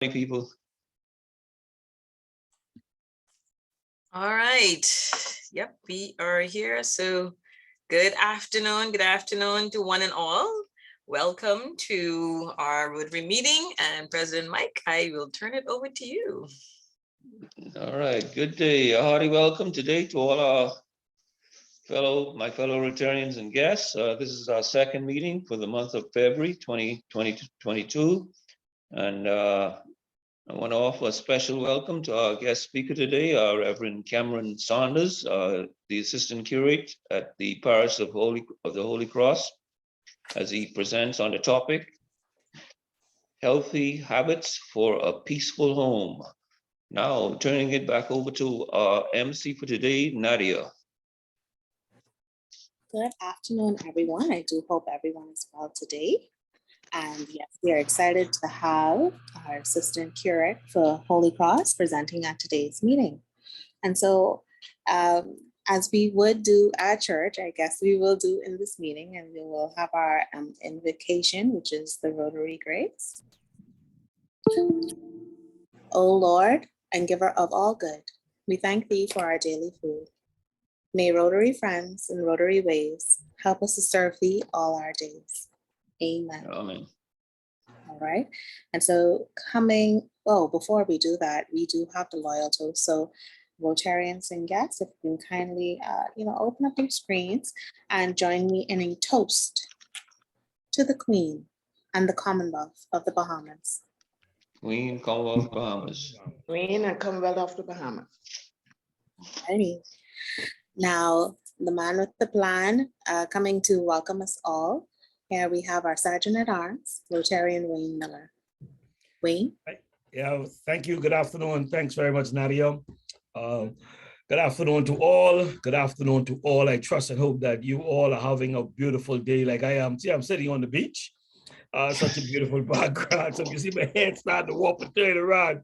People. All right. Yep, we are here. So good afternoon to one and all. Welcome to our Rotary meeting, and President Mike, I will turn it over to you. All right, good day. A hearty welcome today to all our my fellow Rotarians and guests. This is our second meeting for the month of February 2022, and I want to offer a special welcome to our guest speaker today, our Reverend Cameron Saunders, the Assistant Curate at the Parish of the Holy Cross, as he presents on the topic, Healthy Habits for a Peaceful Home. Now, turning it back over to our MC for today, Nadia. Good afternoon, everyone. I do hope everyone is well today. And yes, we are excited to have our Assistant Curate for Holy Cross presenting at today's meeting. And so, as we would do at church, I guess we will do in this meeting, and we will have our invocation, which is the Rotary Grace. O Lord, and giver of all good, we thank thee for our daily food. May Rotary friends and Rotary ways help us to serve thee all our days. Amen. Amen. All right. And so before we do that, we do have the loyal toast. So Rotarians and guests, if you can kindly, open up your screens and join me in a toast to the Queen and the Commonwealth of the Bahamas. Queen, Commonwealth, Bahamas. Queen and Commonwealth of the Bahamas. Alrighty. Now, the man with the plan coming to welcome us all. Here we have our Sergeant at Arms, Rotarian Wayne Miller. Wayne? Yeah, thank you. Good afternoon. Thanks very much, Nadia. Good afternoon to all. Good afternoon to all. I trust and hope that you all are having a beautiful day like I am. See, I'm sitting on the beach. Such a beautiful background. So you see my head starting to warp and turn around.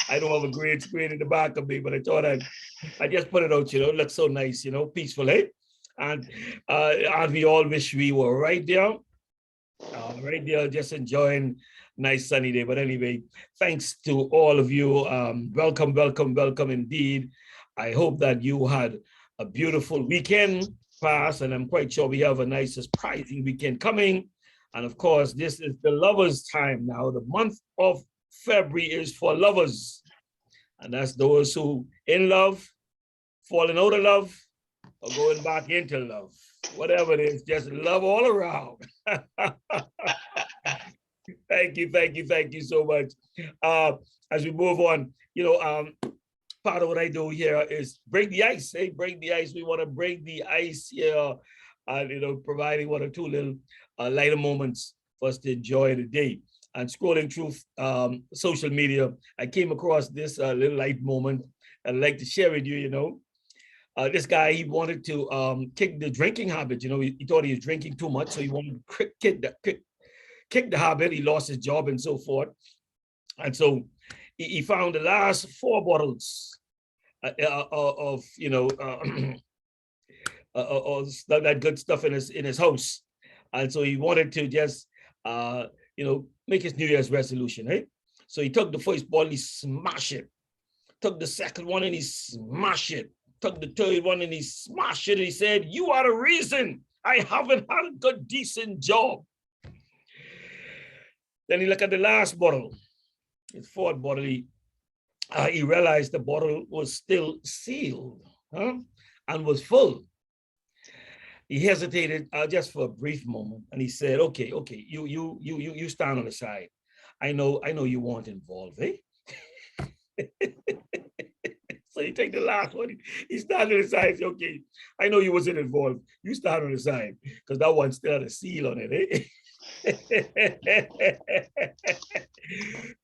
I don't have a great screen in the back of me, but I thought I just put it out, it looks so nice, peaceful, eh? And we all wish we were right there, just enjoying nice sunny day. But anyway, thanks to all of you. Welcome, welcome, welcome indeed. I hope that you had a beautiful weekend pass, and I'm quite sure we have a nice surprising weekend coming. And of course, this is the lovers' time now. The month of February is for lovers. And that's those who in love, falling out of love, or going back into love. Whatever it is, just love all around. Thank you so much. As we move on, part of what I do here is break the ice. Hey, break the ice. We want to break the ice here, providing one or two little lighter moments for us to enjoy the day. And scrolling through social media, I came across this little light moment I'd like to share with you. This guy, he wanted to kick the drinking habit. He thought he was drinking too much, so he wanted to kick the habit. He lost his job and so forth. And so he found the last 4 bottles of that good stuff in his house. And so he wanted to just make his New Year's resolution, right? So he took the first bottle, he smashed it. Took the second one and he smashed it. Took the third one and he smashed it. He said, "You are the reason I haven't had a good, decent job." Then he looked at the last bottle, his 4th bottle. He realized the bottle was still sealed, and was full. He hesitated just for a brief moment, and he said, "Okay, you stand on the side. I know you weren't involved, eh?" So he take the last one. He stand on the side. Say, "Okay, I know you wasn't involved. You stand on the side because that one still had a seal on it, eh?"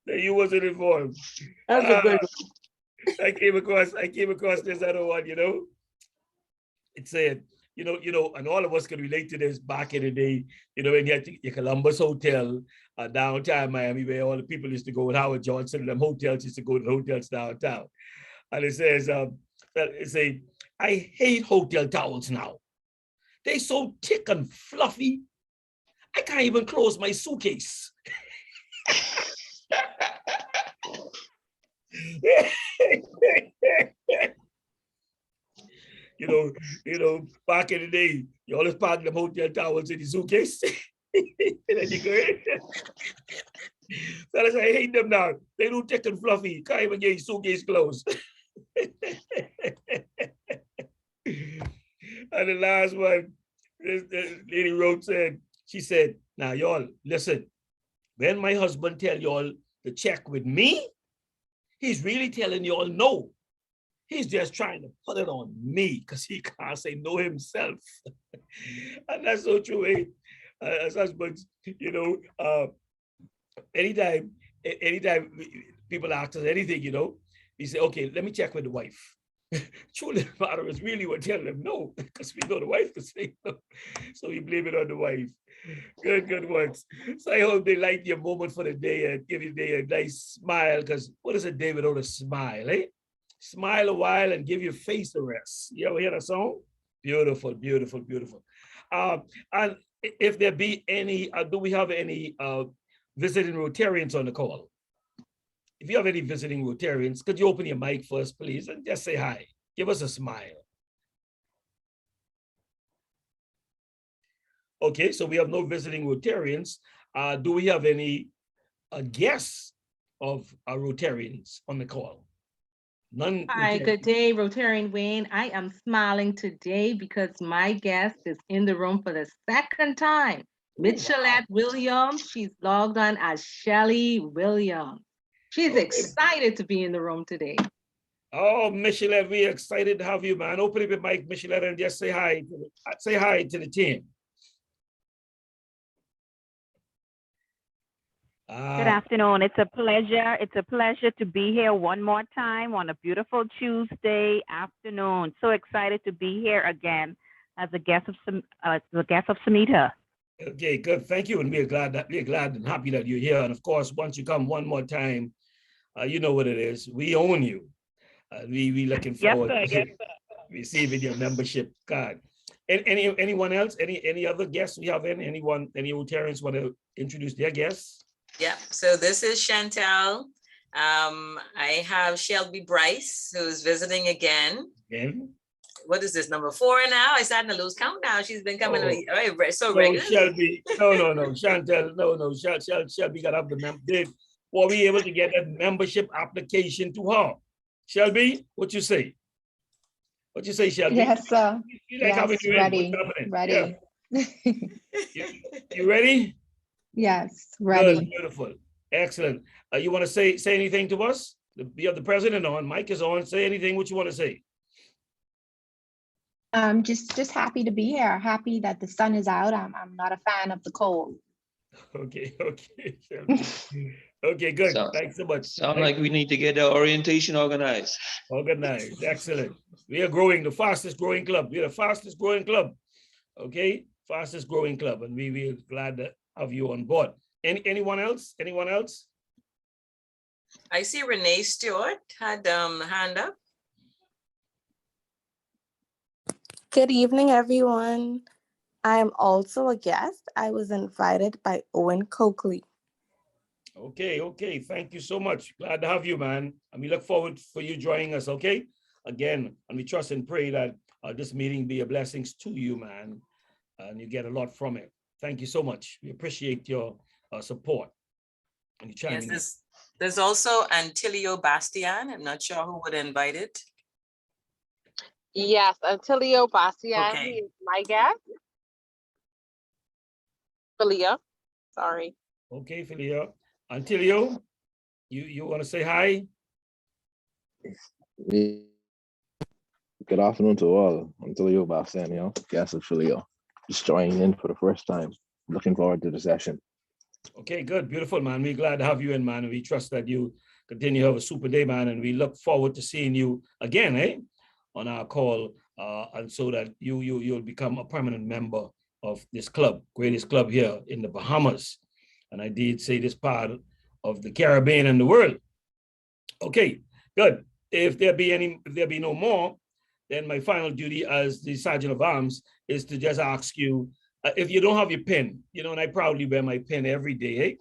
You wasn't involved. That's a good one. I came across this other one. It said, and all of us can relate to this back in the day, when you had your Columbus Hotel downtown Miami, where all the people used to go with Howard Johnson, and them hotels used to go to the hotels downtown. And it says, "I hate hotel towels now. They so thick and fluffy, I can't even close my suitcase." Back in the day, you always pack them hotel towels in the suitcase. And then you go in. Fellas, I hate them now. They don't thick and fluffy. Can't even get your suitcase closed. And the last one, the lady wrote she said, now y'all, listen, when my husband tell y'all to check with me, he's really telling y'all no. He's just trying to put it on me because he can't say no himself. And that's so true, eh? As husbands, anytime people ask us anything, we say, okay, let me check with the wife. Truly, the matter is really we're telling them no, because we know the wife can say no. So we blame it on the wife. Good works. So I hope they light your moment for the day and give you a nice smile, because what is a day without a smile, eh? Smile a while and give your face a rest. You ever hear that song? Beautiful, beautiful, beautiful. And if there be any, do we have any visiting Rotarians on the call? If you have any visiting Rotarians, could you open your mic first, please, and just say hi. Give us a smile. Okay, so we have no visiting Rotarians. Do we have any guests of our Rotarians on the call? None. Hi, good day, Rotarian Wayne. I am smiling today because my guest is in the room for the second time. Michelette Williams, she's logged on as Shelly Williams. She's excited to be in the room today. Oh, Michelette, we're excited to have you, man. Open up your mic, Michelette, and just say hi. Say hi to the team. Good afternoon. It's a pleasure. It's a pleasure to be here one more time on a beautiful Tuesday afternoon. So excited to be here again as a guest of Samita. Okay, good. Thank you, and we're glad and happy that you're here. And of course, once you come one more time, you know what it is. We own you. We looking forward to receiving your membership card. Anyone else? Any other guests we have? Any Rotarians want to introduce their guests? Yeah, so this is Chantel. I have Shelby Bryce, who's visiting again. What is this, number 4 now? I'm starting to lose count now. She's been coming so regularly. Shelby, no, Chantel, no, Shelby got up the membership. Were we able to get a membership application to her? Shelby, what you say? What you say, Shelby? Yes, sir. Yes, ready. Ready. Yeah. You ready? Yes, ready. Good, beautiful, excellent. You want to say anything to us? You have the president on. Mike is on. Say anything. What you want to say? Just happy to be here. Happy that the sun is out. I'm not a fan of the cold. Okay. Okay, good. Thanks so much. Sound like we need to get the orientation organized. Organized, excellent. We are growing, the fastest growing club. We're the fastest growing club. Okay, fastest growing club, and we are glad to have you on board. Anyone else? Anyone else? I see Renee Stewart had hand up. Good evening, everyone. I am also a guest. I was invited by Owen Coakley. Okay. Thank you so much. Glad to have you, man. And we look forward for you joining us, okay? Again, and we trust and pray that this meeting be a blessing to you, man, and you get a lot from it. Thank you so much. We appreciate your support. And yes, there's also Antilio Bastian. I'm not sure who would invite it. Yes, Antilio Bastian, Okay. He is my guest. Philia, sorry. Okay, Philia. Antilio, you want to say hi? Good afternoon to all. Antilio Bastian, guest of Philia. Just joining in for the first time. Looking forward to the session. Okay, good, beautiful, man. We're glad to have you in, man. And we trust that you continue to have a super day, man. And we look forward to seeing you again, on our call, and so that you'll become a permanent member of this club, greatest club here in the Bahamas. And I did say this part of the Caribbean and the world. Okay, good. If there be no more, then my final duty as the Sergeant of Arms is to just ask you, if you don't have your pin, and I proudly wear my pin every day,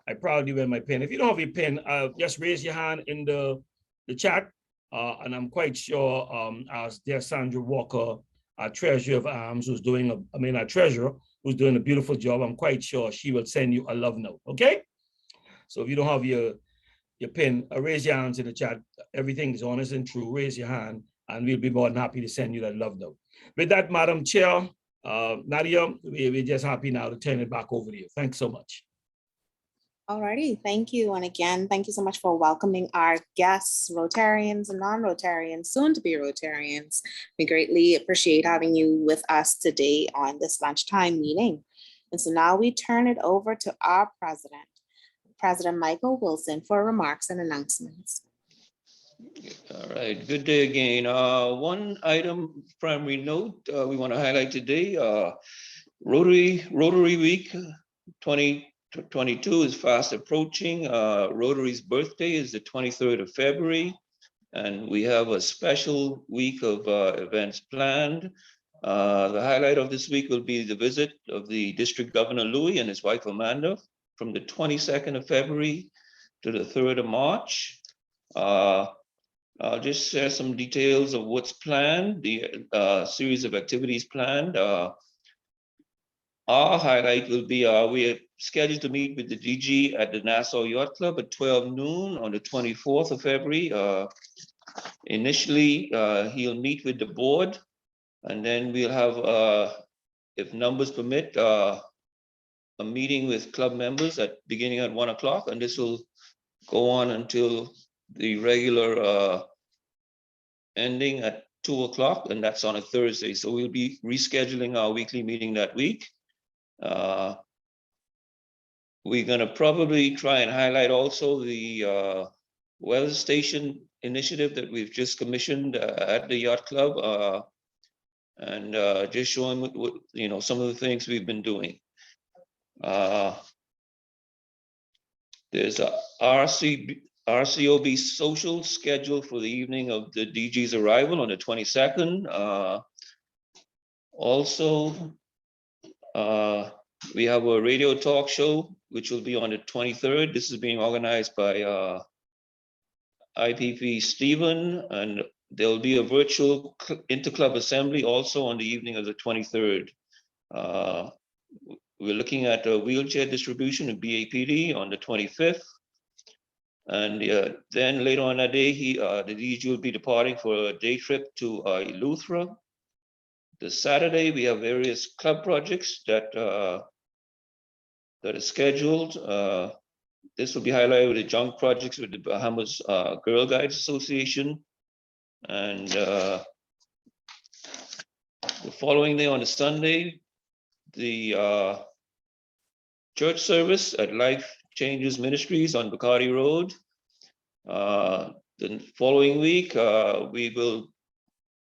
I proudly wear my pin. If you don't have your pin, just raise your hand in the the chat. And I'm quite sure as dear Sandra Walker, our treasurer of arms, who's doing, our treasurer, who's doing a beautiful job, I'm quite sure she will send you a love note, okay? So if you don't have your pin, raise your hands in the chat. Everything is honest and true. Raise your hand and we'll be more than happy to send you that love note. With that, Madam Chair, Nadia, we're just happy now to turn it back over to you. Thanks so much. Alrighty, thank you. And again, thank you so much for welcoming our guests, Rotarians and non-Rotarians, soon to be Rotarians. We greatly appreciate having you with us today on this lunchtime meeting. And so now we turn it over to our president, President Michael Wilson, for remarks and announcements. All right, good day again. One item, primary note, we want to highlight today, Rotary Week 2022 is fast approaching. Rotary's birthday is the 23rd of February, and we have a special week of events planned. The highlight of this week will be the visit of the District Governor Louis and his wife Amanda from the 22nd of February to the 3rd of March. I'll just share some details of what's planned, the series of activities planned. Our highlight will be we are scheduled to meet with the DG at the Nassau Yacht Club at 12 noon on the 24th of February. Initially, he'll meet with the board, and then we'll have, if numbers permit, a meeting with club members beginning at 1 o'clock, and this will go on until the regular ending at 2 o'clock, and that's on a Thursday. So we'll be rescheduling our weekly meeting that week. We're going to probably try and highlight also the weather station initiative that we've just commissioned at the yacht club, and just showing what, some of the things we've been doing. There's a RCOB social schedule for the evening of the DG's arrival on the 22nd. Also, we have a radio talk show, which will be on the 23rd. This is being organized by IPP Stephen, and there'll be a virtual interclub assembly also on the evening of the 23rd. We're looking at a wheelchair distribution of BAPD on the 25th. And then later on that day, the DG will be departing for a day trip to Eleuthera. The Saturday, we have various club projects that are scheduled. This will be highlighted with the junk projects with the Bahamas Girl Guides Association. And the following day on the Sunday, the church service at Life Changes Ministries on Bacardi Road. The following week, we will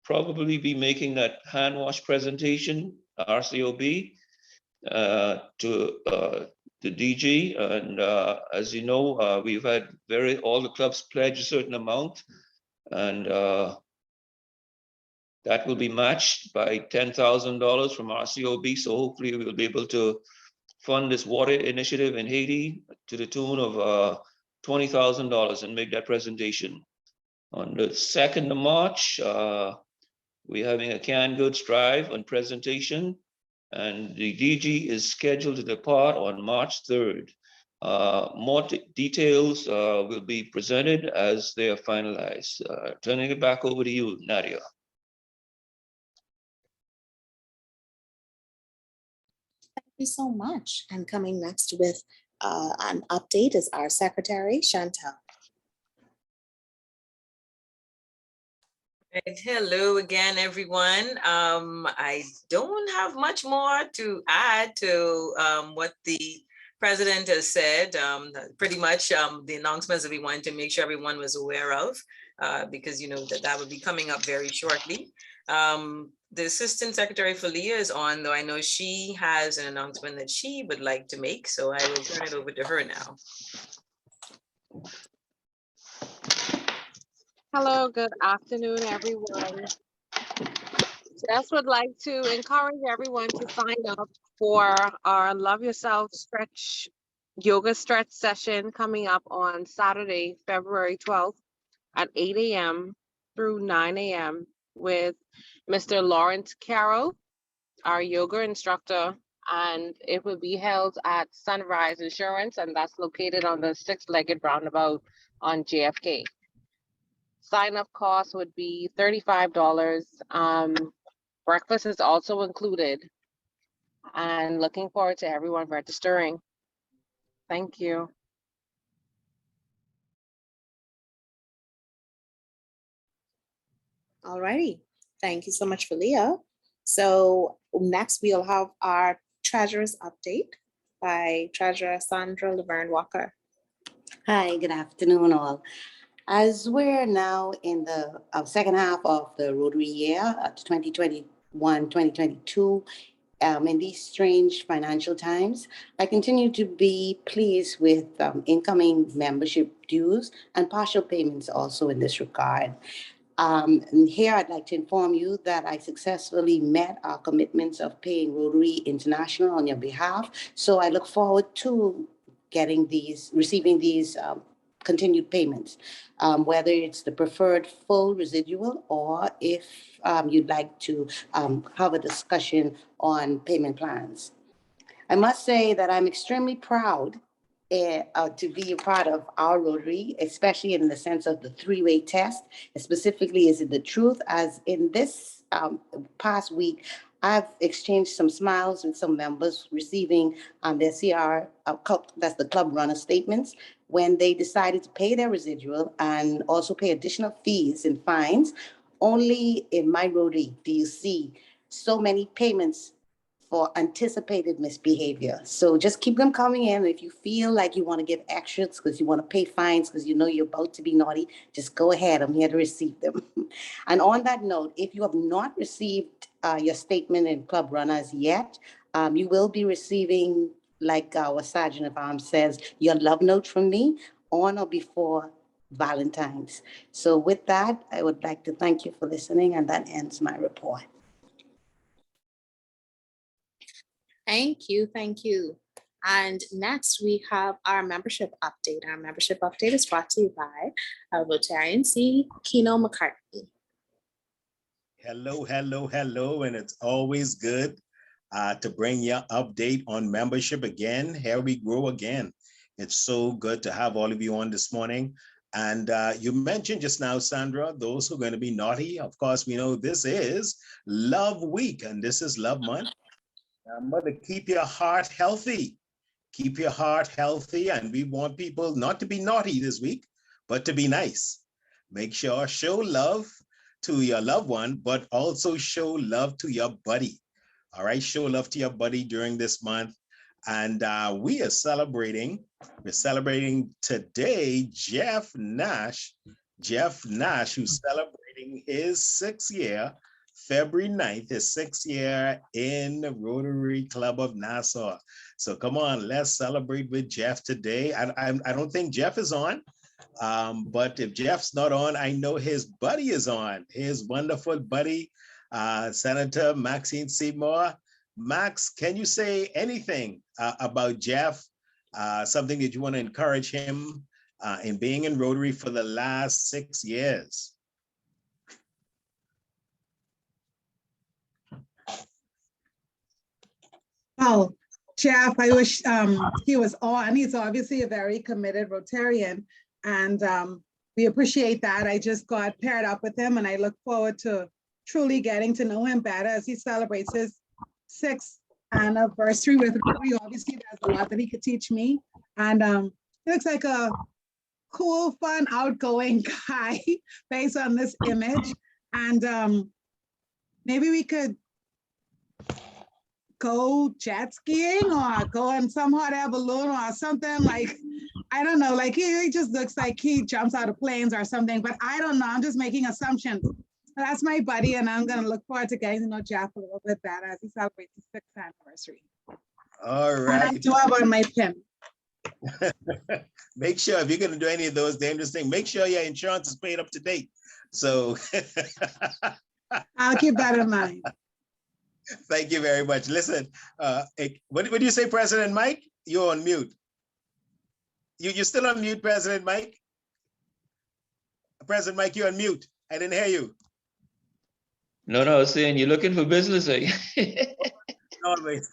probably be making that hand wash presentation, RCOB, to the DG. And as you know, we've had all the clubs pledge a certain amount, and that will be matched by $10,000 from RCOB. So hopefully we'll be able to fund this water initiative in Haiti to the tune of $20,000 and make that presentation. On the 2nd of March, we're having a canned goods drive and presentation, and the DG is scheduled to depart on March 3rd. More details will be presented as they are finalized. Turning it back over to you, Nadia. Thank you so much. And coming next with an update is our Secretary, Chantel. Right. Hello again, everyone. I don't have much more to add to what the president has said. Pretty much the announcements that we wanted to make sure everyone was aware of, because that would be coming up very shortly. The Assistant Secretary Falia is on, though I know she has an announcement that she would like to make, so I will turn it over to her now. Hello, good afternoon, everyone. Just would like to encourage everyone to sign up for our Love Yourself Stretch Yoga Stretch session coming up on Saturday, February 12th at 8 a.m. through 9 a.m. with Mr. Lawrence Carroll, our yoga instructor, and it will be held at Sunrise Insurance, and that's located on the six-legged roundabout on JFK. Sign-up cost would be $35. Breakfast is also included, and looking forward to everyone registering. Thank you. All righty. Thank you so much, Leah. So next we'll have our treasurer's update by Treasurer Sandra Laverne Walker. Hi, good afternoon, all. As we're now in the second half of the Rotary year, 2021-2022, in these strange financial times, I continue to be pleased with incoming membership dues and partial payments also in this regard. And here I'd like to inform you that I successfully met our commitments of paying Rotary International on your behalf. So I look forward to receiving these continued payments, whether it's the preferred full residual or if you'd like to have a discussion on payment plans. I must say that I'm extremely proud to be a part of our Rotary, especially in the sense of the three-way test. Specifically, is it the truth? As in this past week, I've exchanged some smiles with some members receiving their CR, that's the club runner statements, when they decided to pay their residual and also pay additional fees and fines. Only in my Rotary do you see so many payments for anticipated misbehavior. So just keep them coming in. If you feel like you want to give extras because you want to pay fines because you know you're about to be naughty, just go ahead. I'm here to receive them. And on that note, if you have not received your statement in Club Runners yet, you will be receiving, like our Sergeant of Arms says, your love note from me on or before Valentine's. So with that, I would like to thank you for listening, and that ends my report. Thank you, thank you. And next we have our membership update. Our membership update is brought to you by our Rotarian C. Keno McCartney. Hello, hello, hello, and it's always good to bring you update on membership again. Here we grow again. It's so good to have all of you on this morning. And you mentioned just now, Sandra, those who are going to be naughty. Of course, we know this is Love Week, and this is Love Month. Mother, keep your heart healthy. Keep your heart healthy, and we want people not to be naughty this week, but to be nice. Make sure show love to your loved one, but also show love to your buddy. All right, show love to your buddy during this month. And we are celebrating. We're celebrating today Jeff Nash. Jeff Nash, who's celebrating his 6th year, February 9th, his 6th year in the Rotary Club of Nassau. So come on, let's celebrate with Jeff today. I don't think Jeff is on, but if Jeff's not on, I know his buddy is on, his wonderful buddy, Senator Maxine Seymour. Max, can you say anything about Jeff, something that you want to encourage him in being in Rotary for the last 6 years? Oh, Jeff, I wish he was on. He's obviously a very committed Rotarian, and we appreciate that. I just got paired up with him, and I look forward to truly getting to know him better as he celebrates his 6th anniversary with Rotary. Obviously, there's a lot that he could teach me, and he looks like a cool, fun, outgoing guy based on this image, and maybe we could go jet skiing or go on some hot air balloon or something, like, I don't know, like he just looks like he jumps out of planes or something, but I don't know, I'm just making assumptions. That's my buddy, and I'm gonna look forward to getting to know Jeff a little bit better as he celebrates his 6th anniversary. All right. And I do have on my pin. Make sure if you're gonna do any of those dangerous things, make sure your insurance is paid up to date. So I'll keep that in mind. Thank you very much. Listen, what do you say, President Mike? You're on mute. You're still on mute, President Mike? President Mike, you're on mute. I didn't hear you. No, I was saying you're looking for business, eh? Always.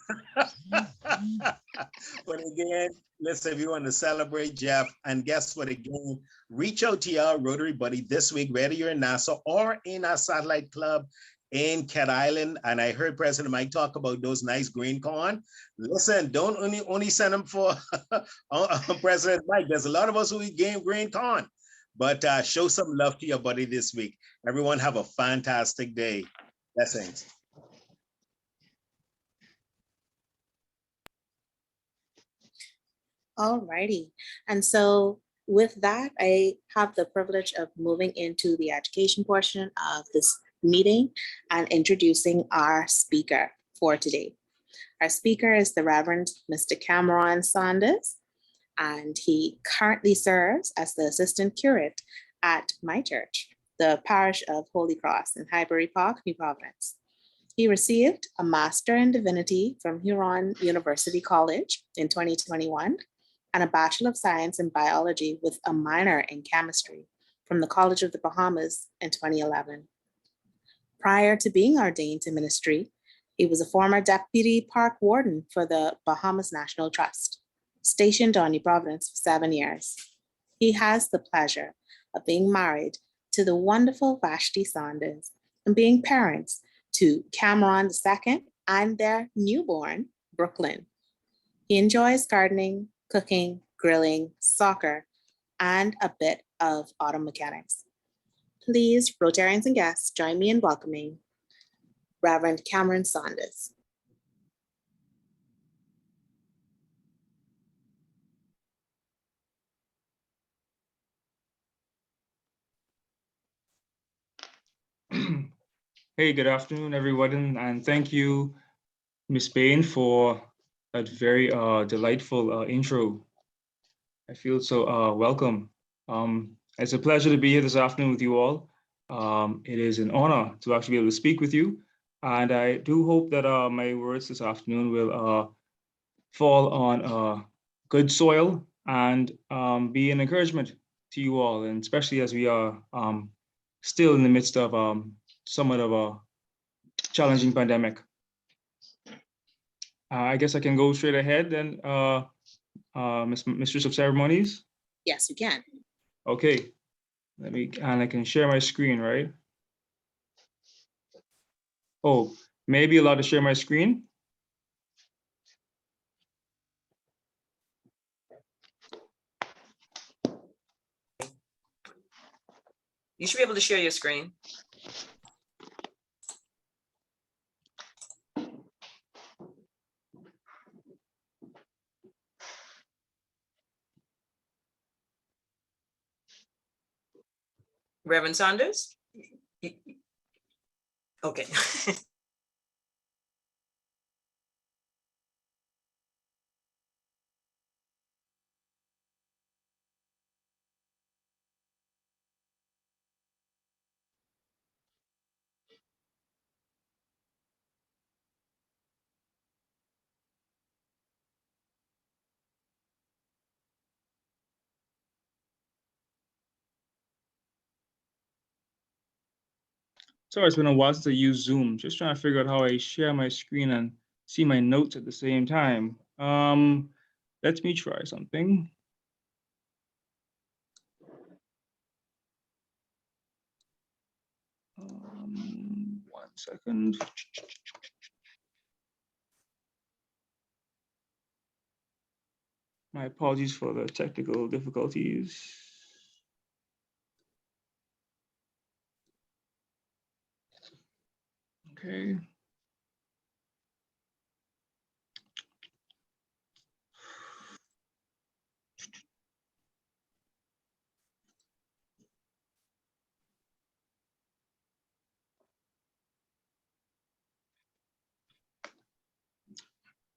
But again, listen, if you want to celebrate Jeff, and guess what, again, reach out to your Rotary buddy this week, whether you're in Nassau or in our satellite club in Cat Island. And I heard President Mike talk about those nice green corn. Listen, don't only send them for President Mike. There's a lot of us who eat green corn, but show some love to your buddy this week. Everyone have a fantastic day. Blessings. All righty. And so with that, I have the privilege of moving into the education portion of this meeting and introducing our speaker for today. Our speaker is the Reverend Mr. Cameron Saunders, and he currently serves as the assistant curate at my church, the parish of Holy Cross in Highbury Park, New Providence. He received a Master in Divinity from Huron University College in 2021 and a Bachelor of Science in Biology with a minor in Chemistry from the College of the Bahamas in 2011. Prior to being ordained to ministry, he was a former deputy park warden for the Bahamas National Trust, stationed on New Providence for 7 years. He has the pleasure of being married to the wonderful Vashti Saunders and being parents to Cameron II and their newborn, Brooklyn. He enjoys gardening, cooking, grilling, soccer, and a bit of auto mechanics. Please, Rotarians and guests, join me in welcoming Reverend Cameron Saunders. Hey, good afternoon, everyone, and thank you, Ms. Bain, for that very delightful intro. I feel so welcome. It's a pleasure to be here this afternoon with you all. It is an honor to actually be able to speak with you, and I do hope that my words this afternoon will fall on good soil and be an encouragement to you all, and especially as we are still in the midst of somewhat of a challenging pandemic. I guess I can go straight ahead then, Mistress of Ceremonies. Yes, you can. Okay, and I can share my screen, right? Oh, maybe allowed to share my screen? You should be able to share your screen. Reverend Saunders? Okay. Sorry, it's been a while since I used Zoom. Just trying to figure out how I share my screen and see my notes at the same time. Let me try something. One second. My apologies for the technical difficulties. Okay.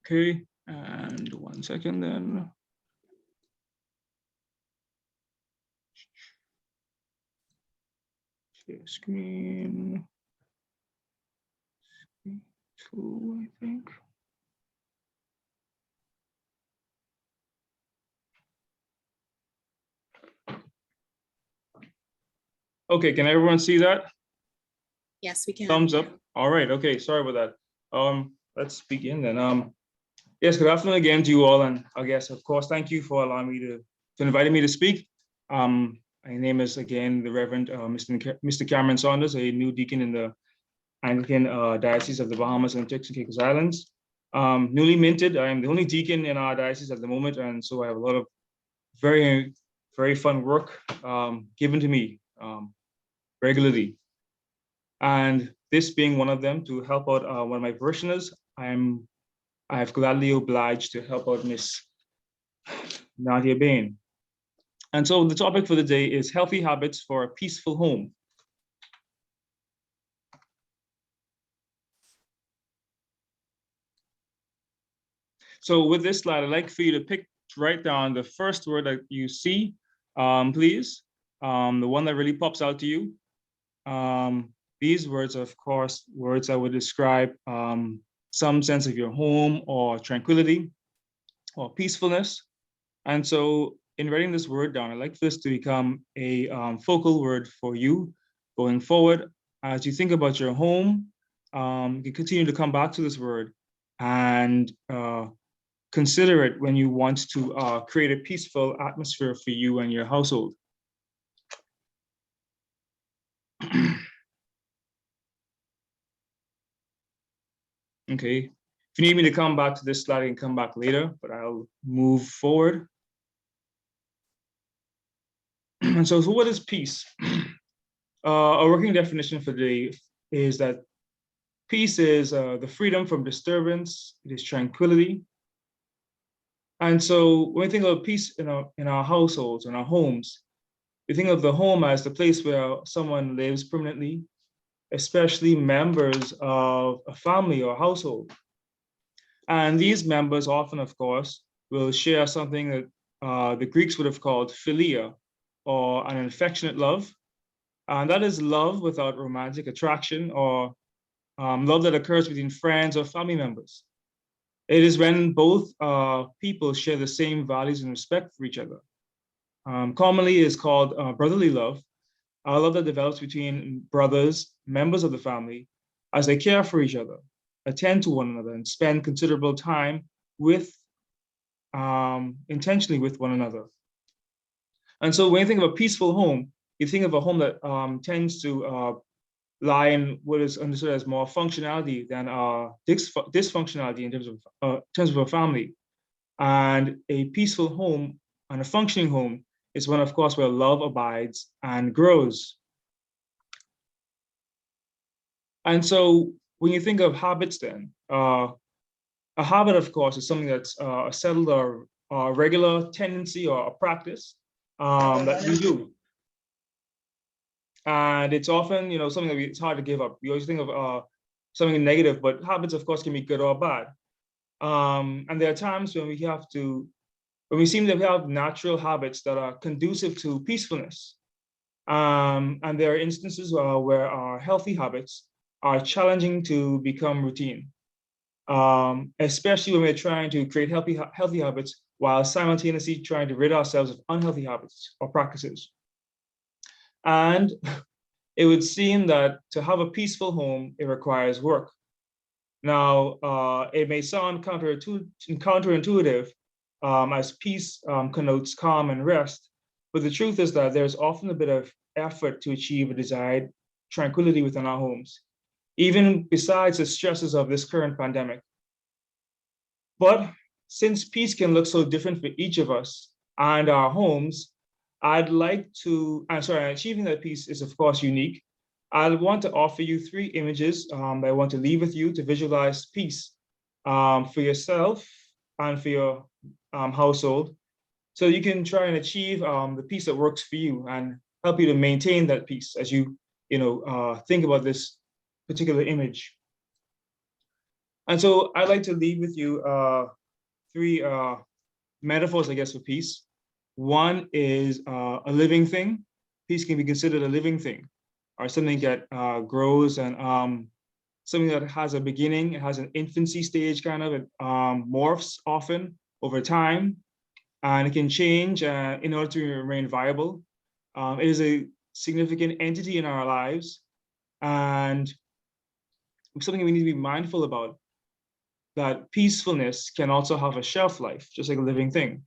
Okay, and 1 second then. Share screen. 2, I think. Okay, can everyone see that? Yes, we can. Thumbs up. All right. Okay. Sorry about that. Let's begin then. Yes. Good afternoon again to you all, and I guess of course, thank you for allowing me to inviting me to speak. My name is again the Reverend Mr. Cameron Saunders, a new deacon in the Anglican Diocese of the Bahamas and Turks and Caicos Islands. Newly minted. I am the only deacon in our diocese at the moment, and so I have a lot of very, very fun work given to me regularly. And this being one of them, to help out one of my parishioners, I have gladly obliged to help out Miss Nadia Bain. And so the topic for the day is healthy habits for a peaceful home. So with this slide, I'd like for you to write down the first word that you see, please. The one that really pops out to you. These words are, of course, words that would describe some sense of your home or tranquility or peacefulness. And so in writing this word down, I'd like for this to become a focal word for you going forward. As you think about your home, you continue to come back to this word and consider it when you want to create a peaceful atmosphere for you and your household. Okay, if you need me to come back to this slide, I can come back later, but I'll move forward. And so what is peace? A working definition for the day is that peace is the freedom from disturbance, it is tranquility. And so when we think of peace in our households, in our homes, we think of the home as the place where someone lives permanently, especially members of a family or household. And these members often, of course, will share something that the Greeks would have called philia, or an affectionate love. And that is love without romantic attraction, or love that occurs between friends or family members. It is when both people share the same values and respect for each other. Commonly is called brotherly love, a love that develops between brothers, members of the family, as they care for each other, attend to one another, and spend considerable time with, intentionally with one another. And so when you think of a peaceful home, you think of a home that tends to lie in what is understood as more functionality than dysfunctionality in terms of a family. And a peaceful home and a functioning home is one, of course, where love abides and grows. And so when you think of habits then, a habit, of course, is something that's a settled or a regular tendency or a practice that you do. And it's often, something that it's hard to give up. We always think of something negative, but habits, of course, can be good or bad. And there are times when we seem to have natural habits that are conducive to peacefulness. And there are instances where our healthy habits are challenging to become routine, especially when we're trying to create healthy habits while simultaneously trying to rid ourselves of unhealthy habits or practices. And it would seem that to have a peaceful home, it requires work. Now, it may sound counterintuitive, as peace connotes calm and rest, but the truth is that there's often a bit of effort to achieve a desired tranquility within our homes, even besides the stresses of this current pandemic. But since peace can look so different for each of us and our homes, achieving that peace is, of course, unique. I want to offer you 3 images that I want to leave with you to visualize peace for yourself and for your household, so you can try and achieve the peace that works for you and help you to maintain that peace as you think about this particular image. And so I'd like to leave with you 3 metaphors, I guess, for peace. One is a living thing. Peace can be considered a living thing, or something that grows and something that has a beginning. It has an infancy stage, kind of. It morphs often over time, and it can change in order to remain viable. It is a significant entity in our lives, and something we need to be mindful about, that peacefulness can also have a shelf life, just like a living thing.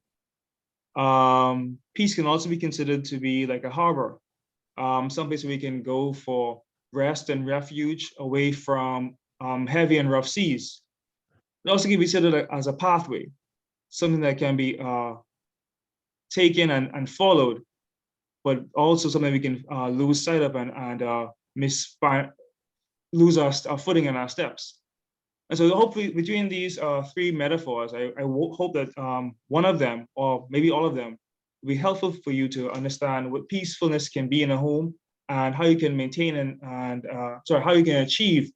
Peace can also be considered to be like a harbor, someplace we can go for rest and refuge away from heavy and rough seas. It also can be considered as a pathway, something that can be taken and followed, but also something we can lose sight of and lose our footing and our steps. And so hopefully between these three metaphors, I hope that one of them, or maybe all of them, will be helpful for you to understand what peacefulness can be in a home and how you can maintain how you can achieve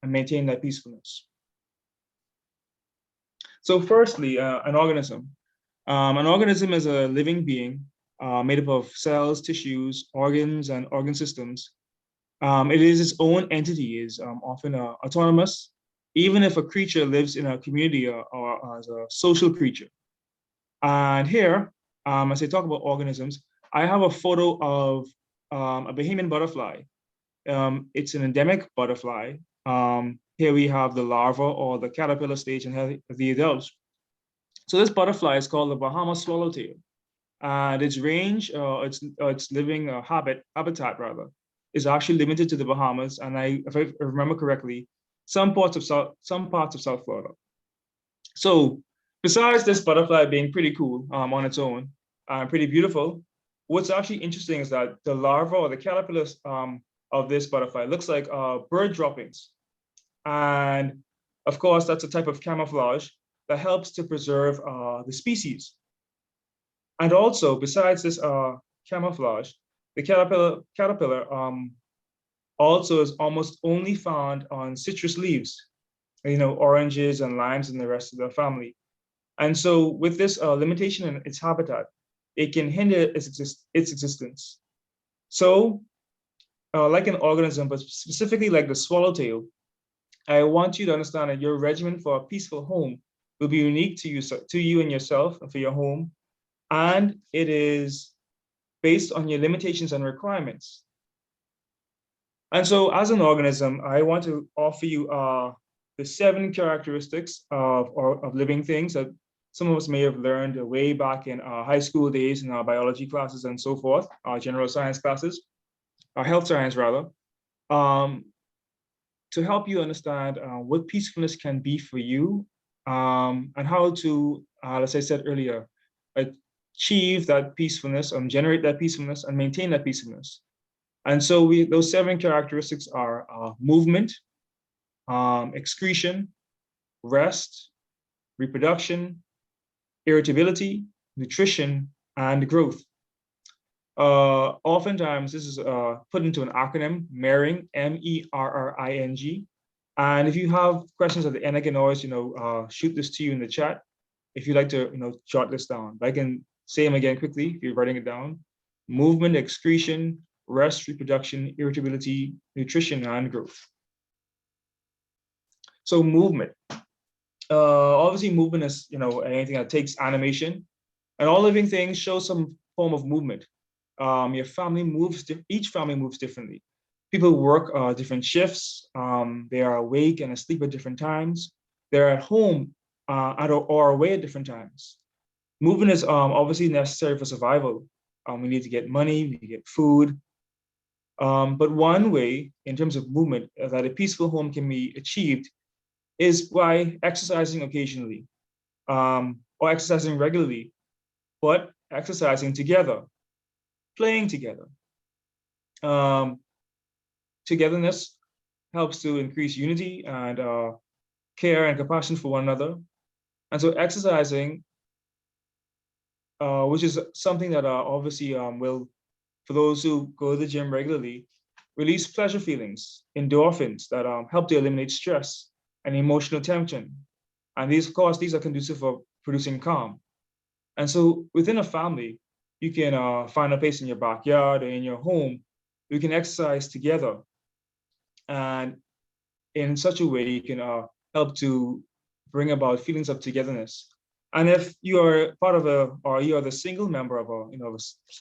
and maintain that peacefulness. So firstly, an organism. An organism is a living being made up of cells, tissues, organs, and organ systems. It is its own entity, is often autonomous, even if a creature lives in a community or as a social creature. And here, as I talk about organisms, I have a photo of a Bahamian butterfly. It's an endemic butterfly. Here we have the larva or the caterpillar stage and the adults. So this butterfly is called the Bahama swallowtail. And its range, its living habitat rather, is actually limited to the Bahamas. And if I remember correctly, some parts of South Florida. So besides this butterfly being pretty cool on its own, pretty beautiful, what's actually interesting is that the larva or the caterpillar of this butterfly looks like bird droppings. And of course, that's a type of camouflage that helps to preserve the species. And also, besides this camouflage, the caterpillar also is almost only found on citrus leaves, oranges and limes and the rest of the family. And so with this limitation in its habitat, it can hinder its existence. So like an organism, but specifically like the swallowtail, I want you to understand that your regimen for a peaceful home will be unique to you and yourself and for your home. And it is based on your limitations and requirements. And so as an organism, I want to offer you the 7 characteristics of living things that some of us may have learned way back in high school days in our biology classes and so forth, our general science classes, our health science rather, to help you understand what peacefulness can be for you and how to, as I said earlier, achieve that peacefulness, generate that peacefulness and maintain that peacefulness. And so those 7 characteristics are movement, excretion, rest, reproduction, irritability, nutrition, and growth. Oftentimes this is put into an acronym, MERRING, MERRING. And if you have questions at the end, I can always, shoot this to you in the chat if you'd like to, jot this down. But I can say them again quickly if you're writing it down. Movement, excretion, rest, reproduction, irritability, nutrition, and growth. So movement. Obviously movement is, anything that takes animation, and all living things show some form of movement. Your family moves, each family moves differently. People work different shifts. They are awake and asleep at different times. They're at home or away at different times. Movement is obviously necessary for survival. We need to get money, we need to get food. But one way in terms of movement that a peaceful home can be achieved is by exercising occasionally or exercising regularly, but exercising together, playing together. Togetherness helps to increase unity and care and compassion for one another. And so exercising, which is something that obviously will, for those who go to the gym regularly, release pleasure feelings, endorphins that help to eliminate stress and emotional tension. And these, of course, these are conducive for producing calm. And so within a family, you can find a place in your backyard or in your home, you can exercise together. And in such a way, you can help to bring about feelings of togetherness. And if you are part of or you are the single member of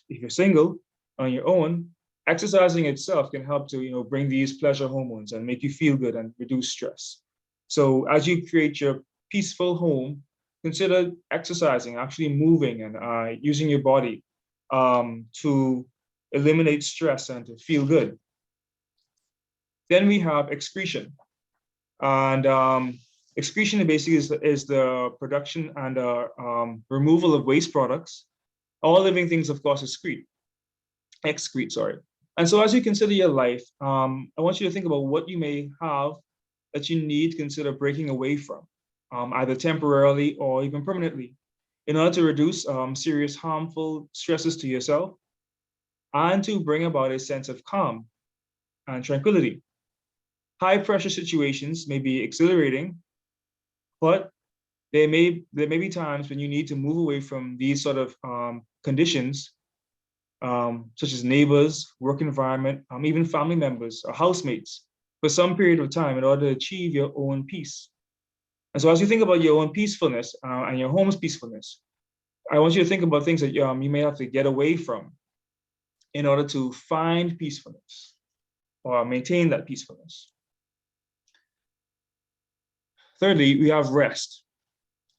if you're single on your own, exercising itself can help to, bring these pleasure hormones and make you feel good and reduce stress. So as you create your peaceful home, consider exercising, actually moving and using your body to eliminate stress and to feel good. Then we have excretion. And excretion basically is the production and removal of waste products. All living things, of course, excrete, sorry. And so as you consider your life, I want you to think about what you may have that you need to consider breaking away from, either temporarily or even permanently, in order to reduce serious harmful stresses to yourself and to bring about a sense of calm and tranquility. High pressure situations may be exhilarating, but there may be times when you need to move away from these sort of conditions, such as neighbors, work environment, even family members or housemates for some period of time in order to achieve your own peace. And so as you think about your own peacefulness and your home's peacefulness, I want you to think about things that you may have to get away from in order to find peacefulness or maintain that peacefulness. Thirdly, we have rest.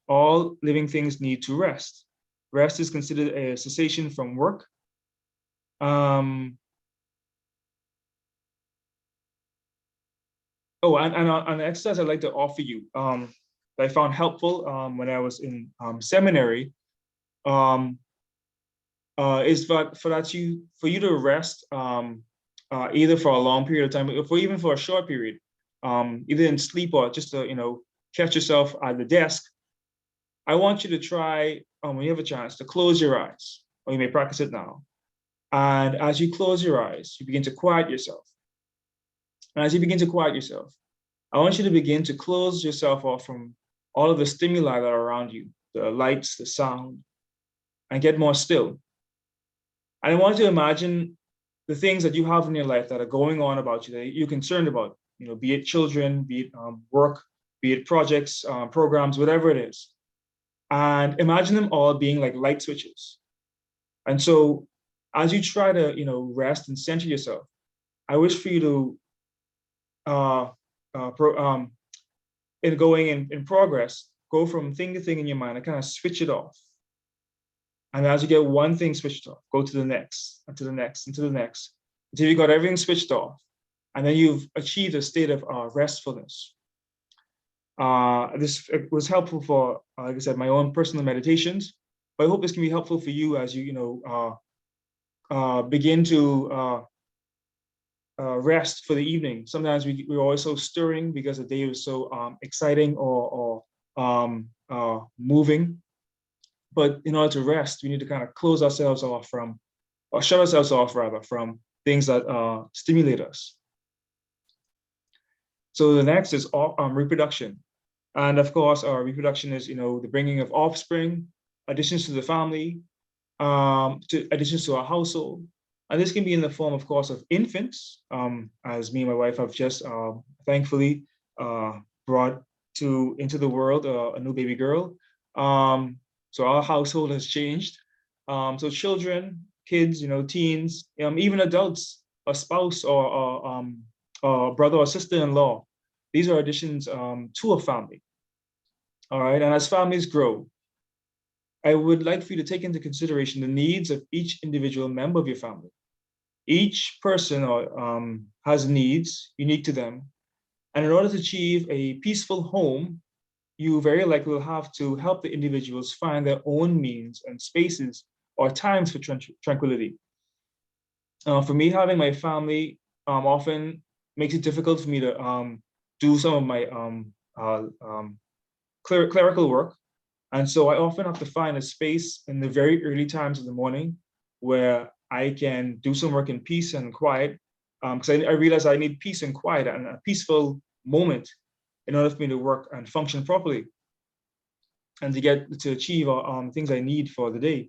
All living things need to rest. Rest is considered a cessation from work. And an exercise I'd like to offer you that I found helpful when I was in seminary is for you to rest either for a long period of time, or even for a short period, either in sleep or just to catch yourself at the desk. I want you to try when you have a chance to close your eyes, or you may practice it now. And as you close your eyes, you begin to quiet yourself. And as you begin to quiet yourself, I want you to begin to close yourself off from all of the stimuli that are around you, the lights, the sound, and get more still. And I want you to imagine the things that you have in your life that are going on about you, that you're concerned about, be it children, be it work, be it projects, programs, whatever it is. And imagine them all being like light switches. And so as you try to, rest and center yourself, I wish for you to, in going in progress, go from thing to thing in your mind and kind of switch it off. And as you get one thing switched off, go to the next, and to the next, and to the next, until you got everything switched off. And then you've achieved a state of restfulness. This was helpful for, like I said, my own personal meditations, but I hope this can be helpful for you as you, begin to rest for the evening. Sometimes we're always so stirring because the day was so exciting or moving. But in order to rest, we need to kind of close ourselves off from, or shut ourselves off rather, from things that stimulate us. So the next is reproduction. And of course, reproduction is, the bringing of offspring, additions to the family, additions to our household. And this can be in the form, of course, of infants, as me and my wife have just thankfully brought into the world a new baby girl. So our household has changed. So children, kids, teens, even adults, a spouse or brother or sister-in-law. These are additions to a family. All right, and as families grow, I would like for you to take into consideration the needs of each individual member of your family. Each person has needs unique to them. And in order to achieve a peaceful home, you very likely will have to help the individuals find their own means and spaces or times for tranquility. For me, having my family often makes it difficult for me to do some of my clerical work. And so I often have to find a space in the very early times of the morning where I can do some work in peace and quiet, because I realize I need peace and quiet and a peaceful moment in order for me to work and function properly and to achieve things I need for the day.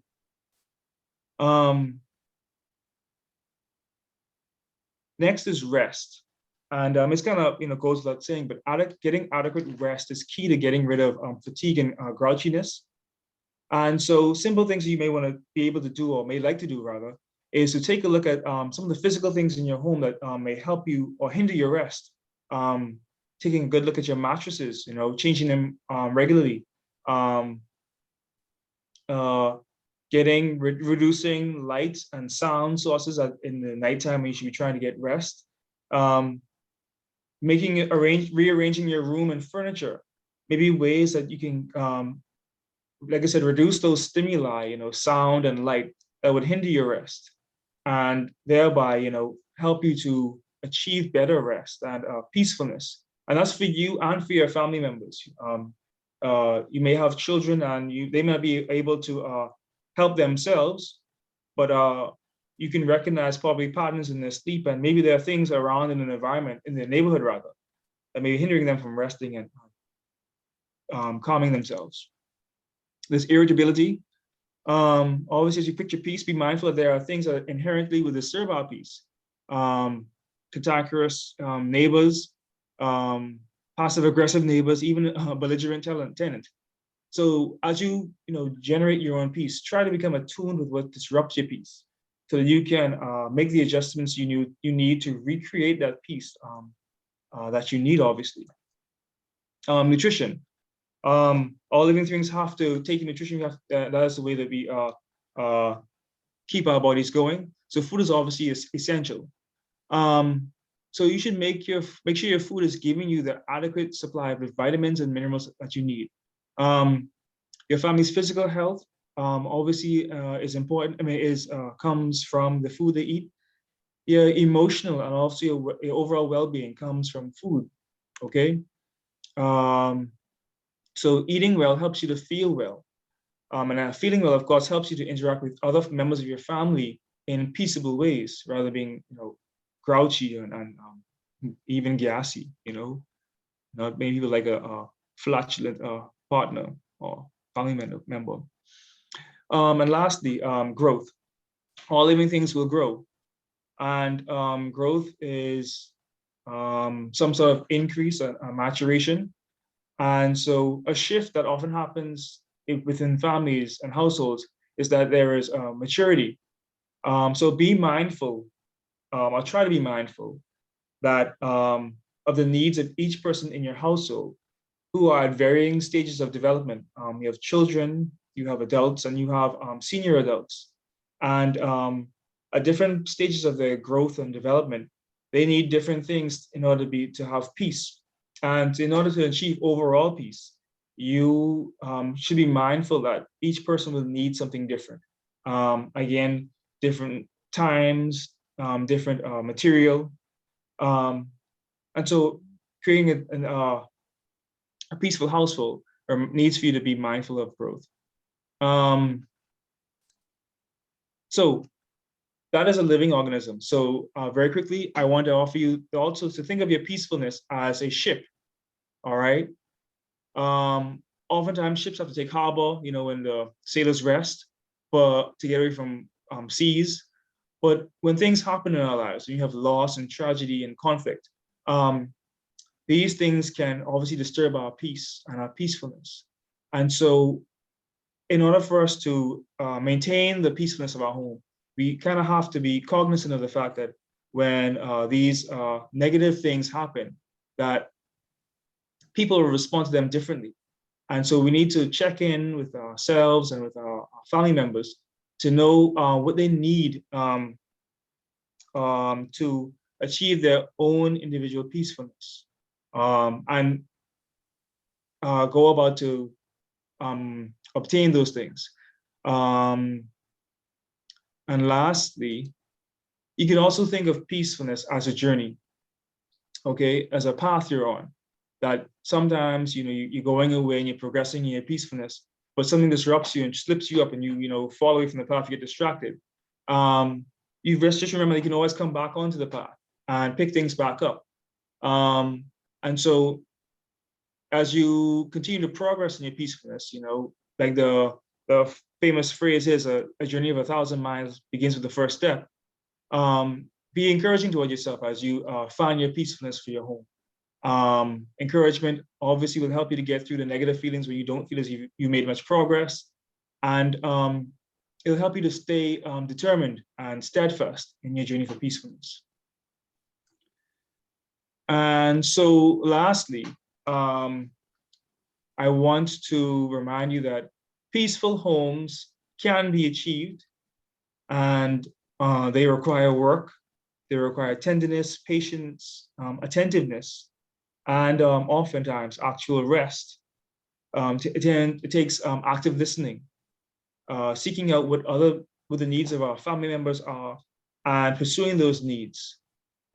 Next is rest. And it's kind of, goes without saying, but getting adequate rest is key to getting rid of fatigue and grouchiness. And so simple things you may want to be able to do, or may like to do rather, is to take a look at some of the physical things in your home that may help you or hinder your rest. Taking a good look at your mattresses, changing them regularly. Reducing lights and sound sources in the nighttime when you should be trying to get rest. Rearranging your room and furniture, maybe ways that you can, like I said, reduce those stimuli, sound and light that would hinder your rest, and thereby, help you to achieve better rest and peacefulness. And that's for you and for your family members. You may have children and they may be able to help themselves, but you can recognize probably patterns in their sleep, and maybe there are things around in an environment, in their neighborhood rather, that may be hindering them from resting and calming themselves. There's irritability. Always as you pick your peace, be mindful that there are things that inherently will disturb our peace. Cantankerous neighbors, passive aggressive neighbors, even a belligerent tenant. So as you generate your own peace, try to become attuned with what disrupts your peace, so that you can make the adjustments you need to recreate that peace that you need, obviously. Nutrition. All living things have to take in nutrition. That is the way that we keep our bodies going. So food is obviously essential. So you should make sure your food is giving you the adequate supply of vitamins and minerals that you need. Your family's physical health obviously is important. Comes from the food they eat. Your emotional and also your overall well-being comes from food. Okay. So eating well helps you to feel well. And feeling well, of course, helps you to interact with other members of your family in peaceable ways, rather than being, grouchy and even gassy, not maybe like a flatulent partner or family member. And lastly, growth. All living things will grow. And growth is some sort of increase, maturation. And so a shift that often happens within families and households is that there is maturity. So be mindful, or try to be mindful that of the needs of each person in your household who are at varying stages of development. You have children, you have adults, and you have senior adults. And at different stages of their growth and development, they need different things in order to have peace. And in order to achieve overall peace, you should be mindful that each person will need something different. Again, different times, different material. And so creating a peaceful household needs for you to be mindful of growth. So that is a living organism. So very quickly, I want to offer you also to think of your peacefulness as a ship. All right. Oftentimes ships have to take harbor, when the sailors rest, but to get away from seas. But when things happen in our lives, when you have loss and tragedy and conflict, these things can obviously disturb our peace and our peacefulness. And so in order for us to maintain the peacefulness of our home, we kind of have to be cognizant of the fact that when these negative things happen, that people will respond to them differently. And so we need to check in with ourselves and with our family members to know what they need to achieve their own individual peacefulness, and go about to obtain those things. And lastly, you can also think of peacefulness as a journey, okay, as a path you're on. That sometimes, you're going away and you're progressing in your peacefulness, but something disrupts you and slips you up and you fall away from the path, you get distracted. You just remember that you can always come back onto the path and pick things back up. And so as you continue to progress in your peacefulness, like the famous phrase is a journey of 1,000 miles begins with the first step. Be encouraging toward yourself as you find your peacefulness for your home. Encouragement obviously will help you to get through the negative feelings when you don't feel as you made much progress. And it'll help you to stay determined and steadfast in your journey for peacefulness. And so lastly, I want to remind you that peaceful homes can be achieved, and they require work, they require tenderness, patience, attentiveness, and oftentimes actual rest. It takes active listening, seeking out what the needs of our family members are, and pursuing those needs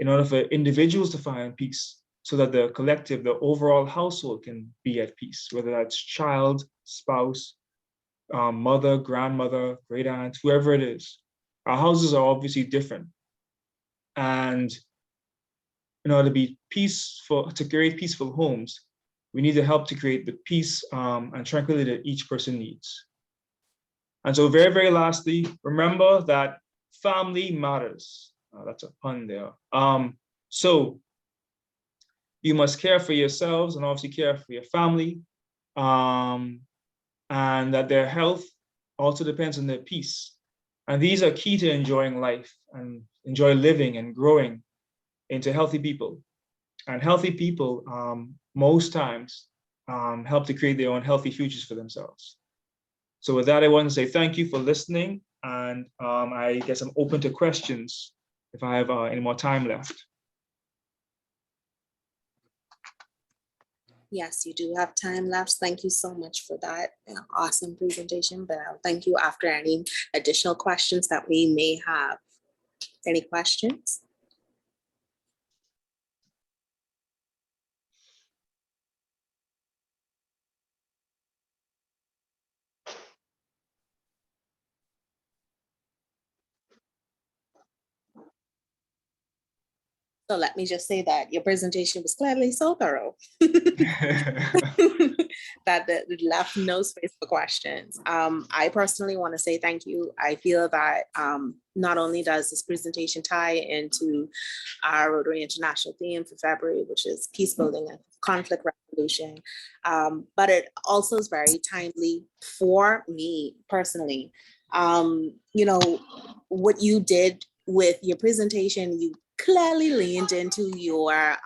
in order for individuals to find peace, so that the collective, the overall household can be at peace, whether that's child, spouse, mother, grandmother, great aunt, whoever it is. Our houses are obviously different. And in order to be peaceful, to create peaceful homes, we need to help to create the peace and tranquility that each person needs. And so very, very lastly, remember that family matters. That's a pun there. So you must care for yourselves and obviously care for your family, and that their health also depends on their peace. And these are key to enjoying life and enjoy living and growing into healthy people. And healthy people, most times, help to create their own healthy futures for themselves. So with that, I want to say thank you for listening. And I guess I'm open to questions if I have any more time left. Yes, you do have time left. Thank you so much for that awesome presentation, but I'll thank you after any additional questions that we may have. Any questions? So let me just say that your presentation was clearly so thorough that it left no space for questions. I personally want to say thank you. I feel that not only does this presentation tie into our Rotary International theme for February, which is peace building and conflict resolution, but it also is very timely for me personally. You know, what you did with your presentation, you clearly leaned into your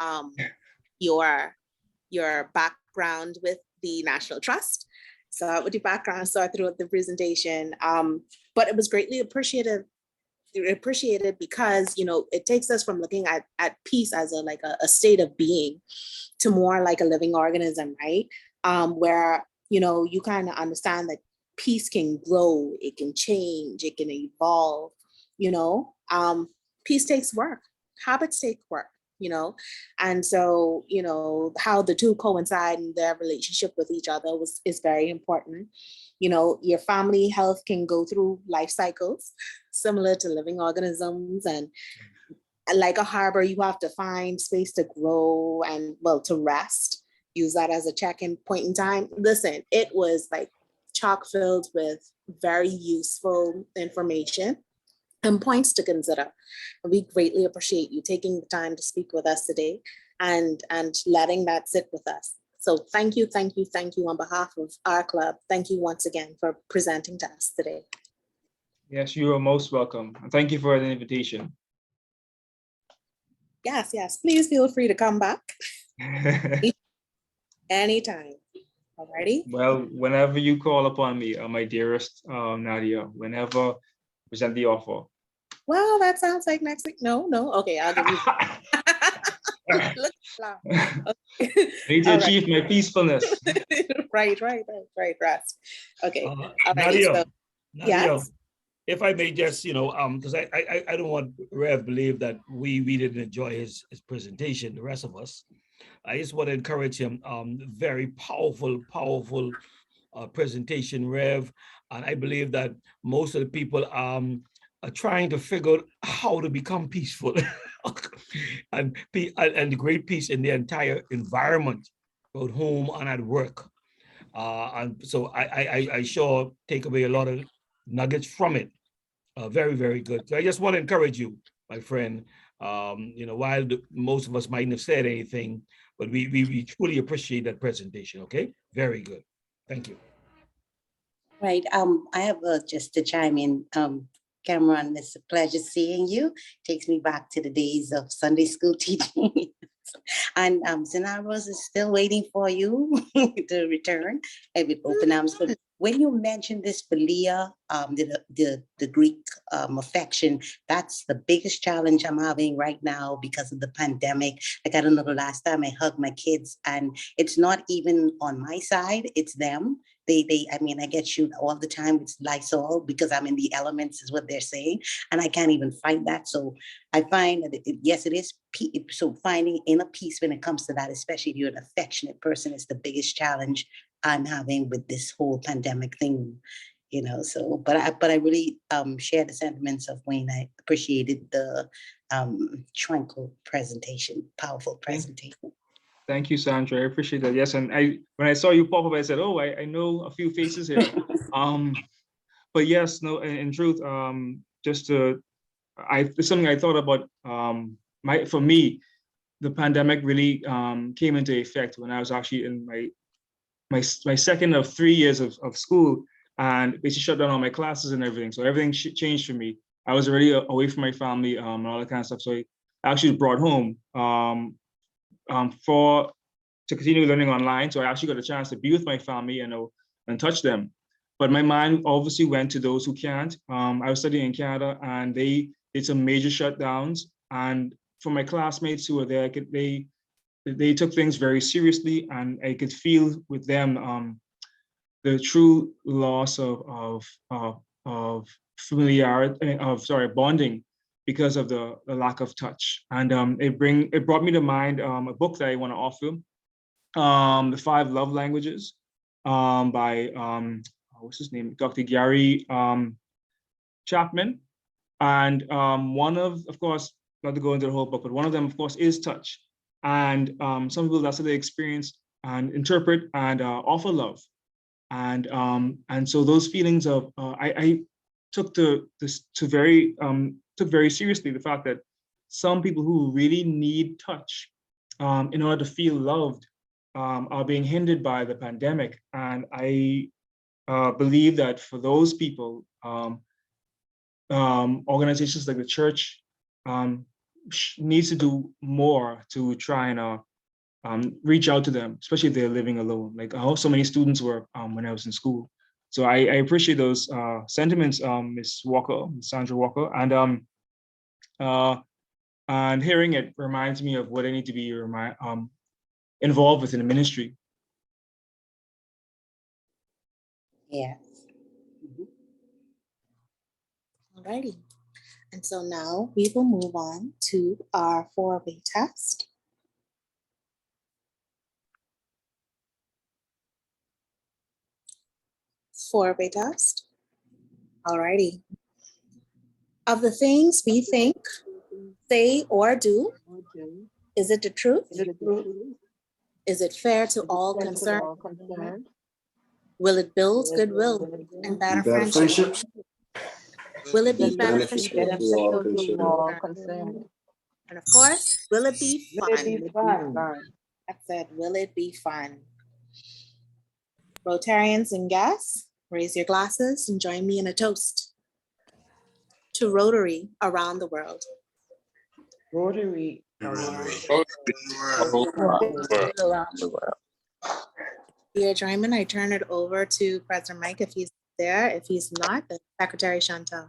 background with the National Trust. So with your background, so throughout the presentation, but it was greatly appreciated because, you know, it takes us from looking at peace as a state of being to more like a living organism, right? Where, you know, you kind of understand that peace can grow, it can change, it can evolve, you know. Peace takes work. Habits take work, you know, and so, you know, how the two coincide in their relationship with each other is very important. You know, your family health can go through life cycles similar to living organisms, and like a harbor, you have to find space to grow and, well, to rest. Use that as a check-in point in time. Listen, it was like chock filled with very useful information and points to consider. And we greatly appreciate you taking the time to speak with us today and letting that sit with us. So thank you on behalf of our club. Thank you once again for presenting to us today. Yes, you are most welcome. And thank you for the invitation. Yes, please feel free to come back anytime. Alrighty. Well, whenever you call upon me, my dearest Nadia, whenever present the offer. Well, that sounds like next week. No. Okay, I'll give you. Look, I need to achieve my peacefulness. Right. Rest. Okay. Nadia, Yes. if I may just, you know, because I don't want Rev to believe that we didn't enjoy his presentation, the rest of us. I just want to encourage him. Very powerful presentation, Rev. And I believe that most of the people are trying to figure out how to become peaceful and the great peace in the entire environment, both home and at work. And so I sure take away a lot of nuggets from it. Very, very good. So I just want to encourage you, my friend. You know, while most of us mightn't have said anything, but we truly appreciate that presentation. Okay, very good. Thank you. Right. I have just to chime in. Cameron, it's a pleasure seeing you. Takes me back to the days of Sunday school teaching. And St. Rose is still waiting for you to return with open arms. But when you mentioned this philia, the Greek affection, that's the biggest challenge I'm having right now because of the pandemic. Like, I don't know the last time I hugged my kids, and it's not even on my side, it's them. I mean, I get shoot all the time with Lysol because I'm in the elements, is what they're saying. And I can't even fight that. So I find that, yes, it is. So finding inner peace when it comes to that, especially if you're an affectionate person, is the biggest challenge I'm having with this whole pandemic thing. So, but I really share the sentiments of Wayne. I appreciated the tranquil presentation, powerful presentation. Thank you, Sandra. I appreciate that. Yes, and when I saw you pop up, I said, "Oh, I know a few faces here." But yes, no, in truth, it's something I thought about. For me, the pandemic really came into effect when I was actually in my second of 3 years of school, and basically shut down all my classes and everything. So everything changed for me. I was already away from my family and all that kind of stuff. So I actually brought home to continue learning online. So I actually got a chance to be with my family and touch them. But my mind obviously went to those who can't. I was studying in Canada, and they did some major shutdowns. And for my classmates who were there, they took things very seriously, and I could feel with them the true loss of familiarity, bonding, because of the lack of touch. And it brought me to mind a book that I want to offer, The 5 Love Languages, by what's his name, Dr. Gary Chapman. And one of course, not to go into the whole book, but one of them, of course, is touch. And some people, that's how they experience and interpret and offer love. And so those feelings of I took very seriously the fact that some people who really need touch in order to feel loved are being hindered by the pandemic. And I believe that for those people, organizations like the church needs to do more to try and reach out to them, especially if they're living alone. Like how so many students were when I was in school. So I appreciate those sentiments, Ms. Sandra Walker, and hearing it reminds me of what I need to be involved with in the ministry. Yeah. Alrighty. And so now we will move on to our 4-way test. Four-way test. Alrighty. Of the things we think, say, or do, is it the truth? Is it fair to all concerned? Will it build goodwill and better friendship? Will it be beneficial to all concerned? And of course, will it be fun? I said, will it be fun? Rotarians and guests, raise your glasses and join me in a toast to Rotary around the world. Rotary around the world. Dear Joyman, I turn it over to President Mike if he's there. If he's not, then Secretary Chantal.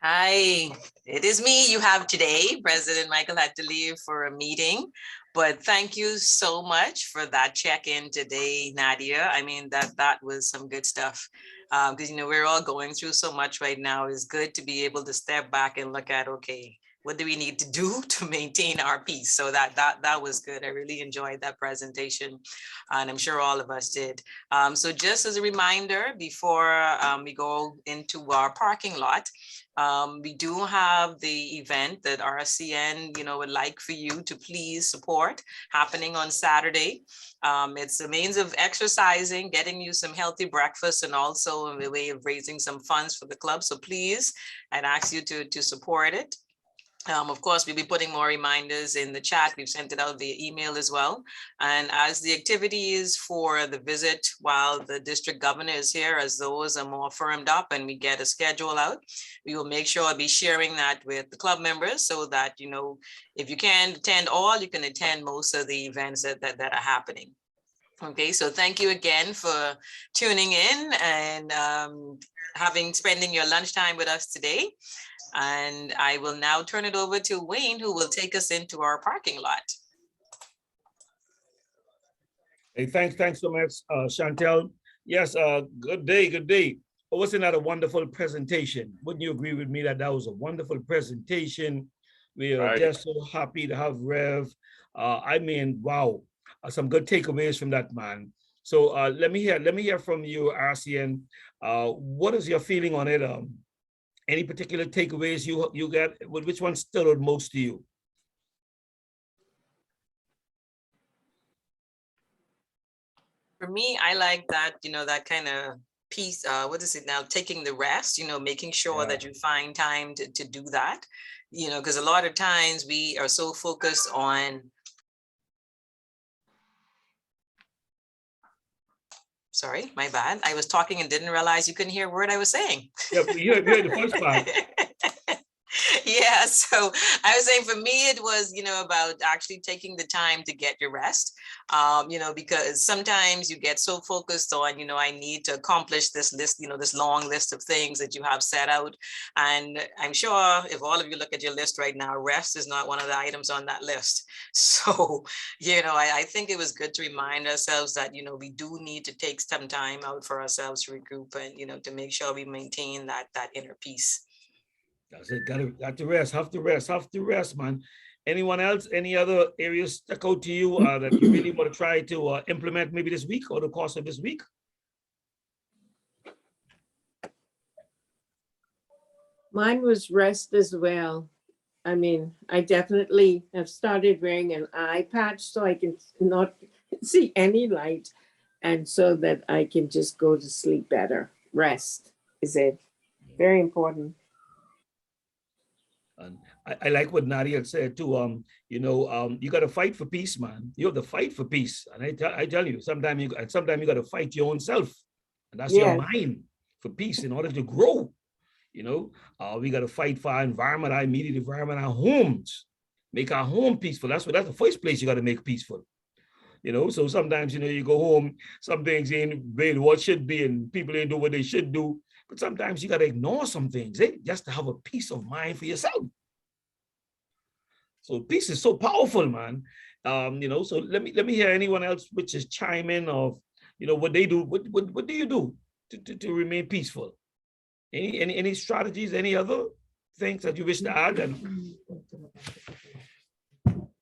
Hi, it is me you have today. President Michael had to leave for a meeting, but thank you so much for that check-in today, Nadia. I mean, that was some good stuff. Because, we're all going through so much right now. It's good to be able to step back and look at, okay, what do we need to do to maintain our peace? So that was good. I really enjoyed that presentation, and I'm sure all of us did. So just as a reminder, before we go into our parking lot, we do have the event that RCN, would like for you to please support, happening on Saturday. It's a means of exercising, getting you some healthy breakfast, and also a way of raising some funds for the club. So please, I'd ask you to support it. Of course, we'll be putting more reminders in the chat. We've sent it out via email as well. And as the activities for the visit while the district governor is here, as those are more firmed up and we get a schedule out, we will make sure I'll be sharing that with the club members so that, you know, if you can attend all, you can attend most of the events that are happening. Okay, so thank you again for tuning in and spending your lunchtime with us today. And I will now turn it over to Wayne, who will take us into our parking lot. Hey, thanks so much, Chantel. Yes, good day, good day. Oh, wasn't that a wonderful presentation? Wouldn't you agree with me that that was a wonderful presentation? We are just so happy to have Rev. I mean, wow, some good takeaways from that man. So let me hear from you, RCN. What is your feeling on it? Any particular takeaways you got? Which one stood out most to you? For me, I like that, you know, that kind of piece, what is it now, taking the rest, you know, making sure that you find time to do that, you know, because a lot of times we are so focused on, sorry, my bad. I was talking and didn't realize you couldn't hear a word I was saying. Yeah, you heard the first part. Yeah, so I was saying for me, it was, you know, about actually taking the time to get your rest, you know, because sometimes you get so focused on, you know, I need to accomplish this list, you know, this long list of things that you have set out. And I'm sure if all of you look at your list right now, rest is not one of the items on that list. So, you know, I think it was good to remind ourselves that, you know, we do need to take some time out for ourselves to regroup and, you know, to make sure we maintain that inner peace. That's it. Got to rest. Have to rest, man. Anyone else? Any other areas stuck out to you that you really want to try to implement maybe this week or the course of this week? Mine was rest as well. I mean, I definitely have started wearing an eye patch so I can not see any light and so that I can just go to sleep better. Rest is it. Very important. And I like what Nadia said too. You know, you got to fight for peace, man. You have to fight for peace. And I tell you, sometimes you got to fight your own self, and that's your mind for peace in order to grow. You know, we got to fight for our environment, our immediate environment, our homes, make our home peaceful. That's the first place you got to make peaceful. You know, so sometimes, you know, you go home, some things ain't really what should be, and people ain't do what they should do. But sometimes you got to ignore some things, just to have a peace of mind for yourself. So peace is so powerful, man. You know, so let me hear anyone else which is chime in of, you know, what they do. What do you do to remain peaceful? Any strategies? Any other things that you wish to add? And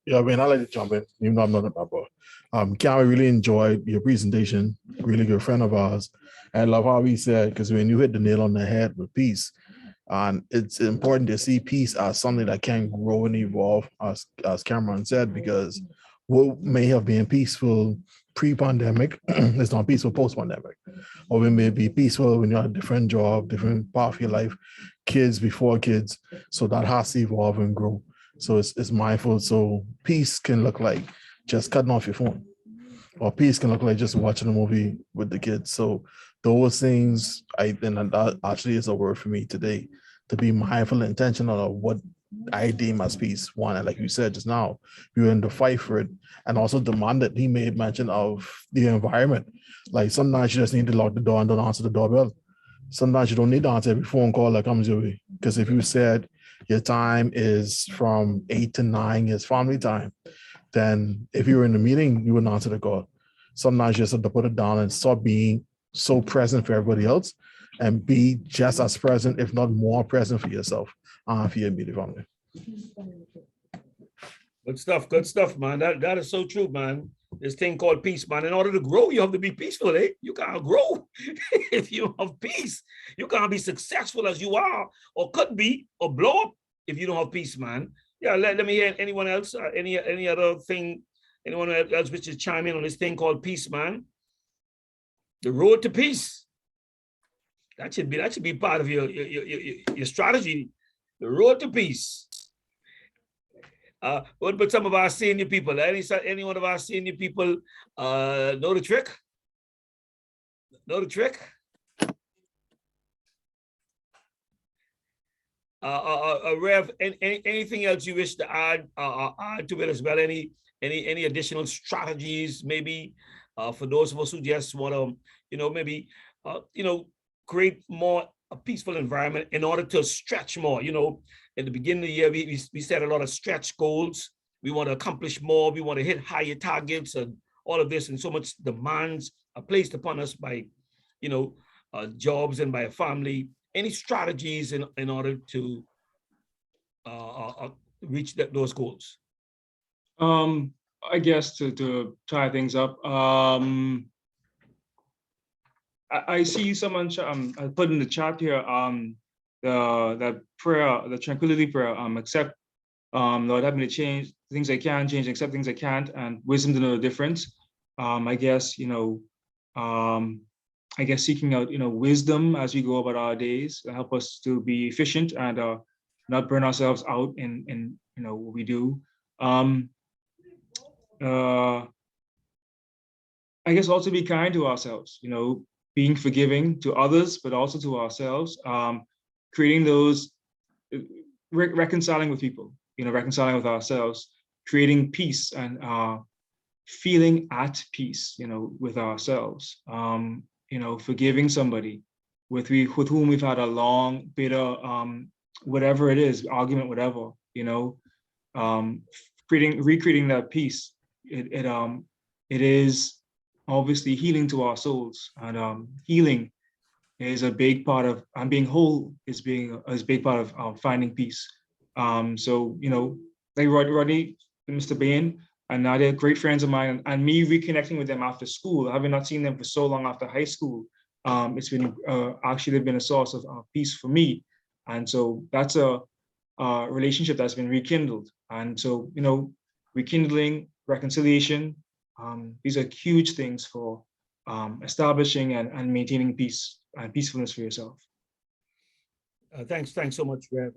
yeah, I mean, I like to jump in, even though I'm not a member. Cam, I really enjoyed your presentation. Really good friend of ours. And I love how he said, because when you hit the nail on the head with peace, and it's important to see peace as something that can grow and evolve, as Cameron said, because what may have been peaceful pre-pandemic is not peaceful post-pandemic. Or we may be peaceful when you're at a different job, different part of your life, kids before kids. So that has to evolve and grow. So it's mindful. So peace can look like just cutting off your phone, or peace can look like just watching a movie with the kids. So those things, and that actually is a word for me today, to be mindful and intentional of what I deem as peace. One, and like you said just now, we were in the fight for it, and also demand that he made mention of the environment. Like sometimes you just need to lock the door and don't answer the doorbell. Sometimes you don't need to answer every phone call that comes your way. Because if you said your time is from 8 to 9 is family time, then if you were in a meeting, you wouldn't answer the call. Sometimes you just have to put it down and stop being so present for everybody else and be just as present, if not more present for yourself and for your immediate family. Good stuff, man. That is so true, man. This thing called peace, man. In order to grow, you have to be peaceful, eh? You can't grow if you don't have peace. You can't be successful as you are, or could be, or blow up if you don't have peace, man. Yeah, let me hear anyone else, any other thing, anyone else which is chime in on this thing called peace, man. The road to peace. That should be part of your strategy. The road to peace. What about some of our senior people? Any one of our senior people know the trick? Know the trick? Rev, anything else you wish to add to it as well? Any additional strategies, maybe for those of us who just want to, maybe, create more a peaceful environment in order to stretch more. At the beginning of the year, we set a lot of stretch goals. We want to accomplish more. We want to hit higher targets and all of this, and so much demands are placed upon us by, jobs and by a family. Any strategies in order to reach those goals? I guess to tie things up, I see someone I put in the chat here that prayer, the tranquility prayer, accept, Lord, help me to change things I can change, accept things I can't, and wisdom to know the difference. I guess, seeking out, wisdom as we go about our days to help us to be efficient and not burn ourselves out in what we do. I guess also be kind to ourselves, being forgiving to others, but also to ourselves, creating those, reconciling with people, reconciling with ourselves, creating peace and feeling at peace, with ourselves, forgiving somebody with whom we've had a long, bitter, whatever it is, argument, whatever, recreating that peace. It is obviously healing to our souls, and healing is a big part of, and being whole is a big part of finding peace. So, like Rodney, Mr. Bain, and Nadia, great friends of mine, and me reconnecting with them after school, having not seen them for so long after high school, it's been actually been a source of peace for me. And so that's a relationship that's been rekindled. And so, rekindling, reconciliation, these are huge things for establishing and maintaining peace and peacefulness for yourself. Thanks so much, Rev.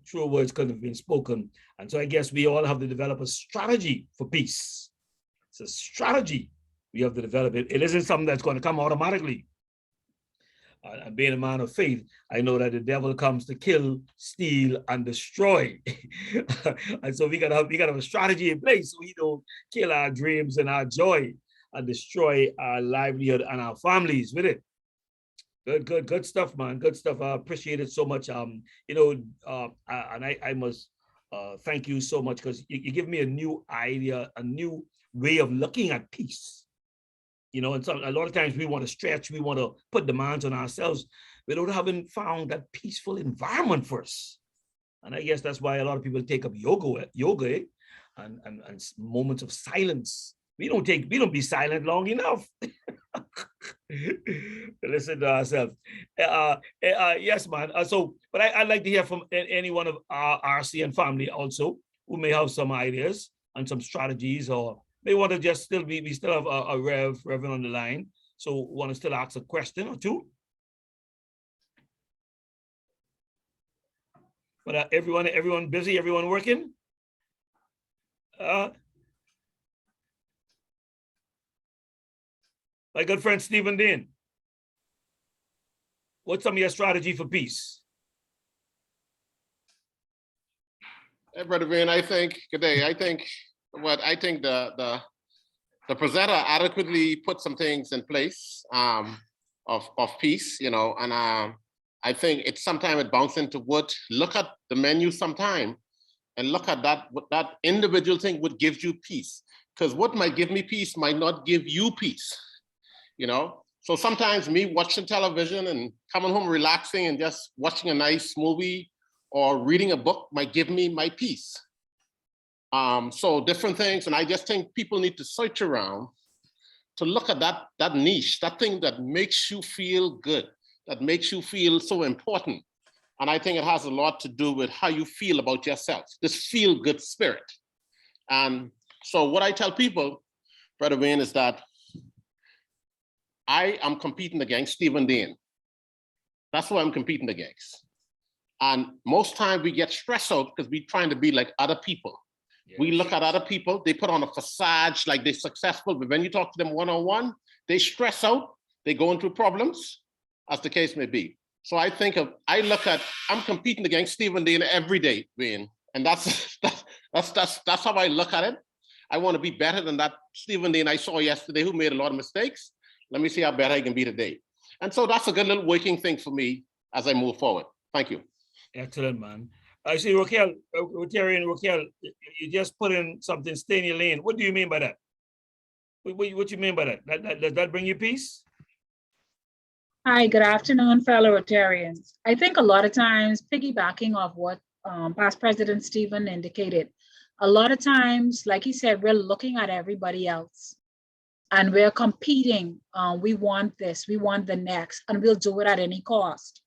True words couldn't have been spoken. And so I guess we all have to develop a strategy for peace. It's a strategy we have to develop. It isn't something that's going to come automatically. Being a man of faith, I know that the devil comes to kill, steal, and destroy. And so we gotta have a strategy in place so we don't kill our dreams and our joy and destroy our livelihood and our families with it. Good stuff, man. Good stuff. I appreciate it so much. And I must thank you so much, because you give me a new idea, a new way of looking at peace. And so a lot of times we want to stretch, we want to put demands on ourselves without having found that peaceful environment for us. And I guess that's why a lot of people take up yoga, and moments of silence. We don't be silent long enough. Listen to ourselves. Yes, man. But I'd like to hear from any one of our RCN family also, who may have some ideas and some strategies, or may want to just we still have a Reverend on the line, so want to still ask a question or two. But everyone busy, everyone working? My good friend Stephen Dean, what's some of your strategy for peace? Hey, Brother Vin, good day. I think the presenter adequately put some things in place of peace, and I think sometimes it bounces into wood. Look at the menu sometime and look at that individual thing would give you peace, because what might give me peace might not give you peace, So sometimes me watching television and coming home relaxing and just watching a nice movie or reading a book might give me my peace. So different things, and I just think people need to search around to look at that niche, that thing that makes you feel good, that makes you feel so important. And I think it has a lot to do with how you feel about yourself, this feel-good spirit. And so what I tell people, Brother Wayne, is that I am competing against Stephen Dean. That's who I'm competing against. And most time we get stressed out because we're trying to be like other people. We look at other people, they put on a facade like they're successful, but when you talk to them one-on-one, they stress out, they go into problems, as the case may be. So I think I'm competing against Stephen Dean every day, Wayne. And that's how I look at it. I want to be better than that Stephen Dean I saw yesterday who made a lot of mistakes. Let me see how better I can be today. And so that's a good little working thing for me as I move forward. Thank you. Excellent, man. I see, Raquel, you just put in something, stay in your lane. What do you mean by that? What you mean by that? Does that bring you peace? Hi, good afternoon, fellow Rotarians. I think a lot of times, piggybacking off what past President Stephen indicated, a lot of times, like he said, we're looking at everybody else and we're competing. We want this, we want the next, and we'll do it at any cost.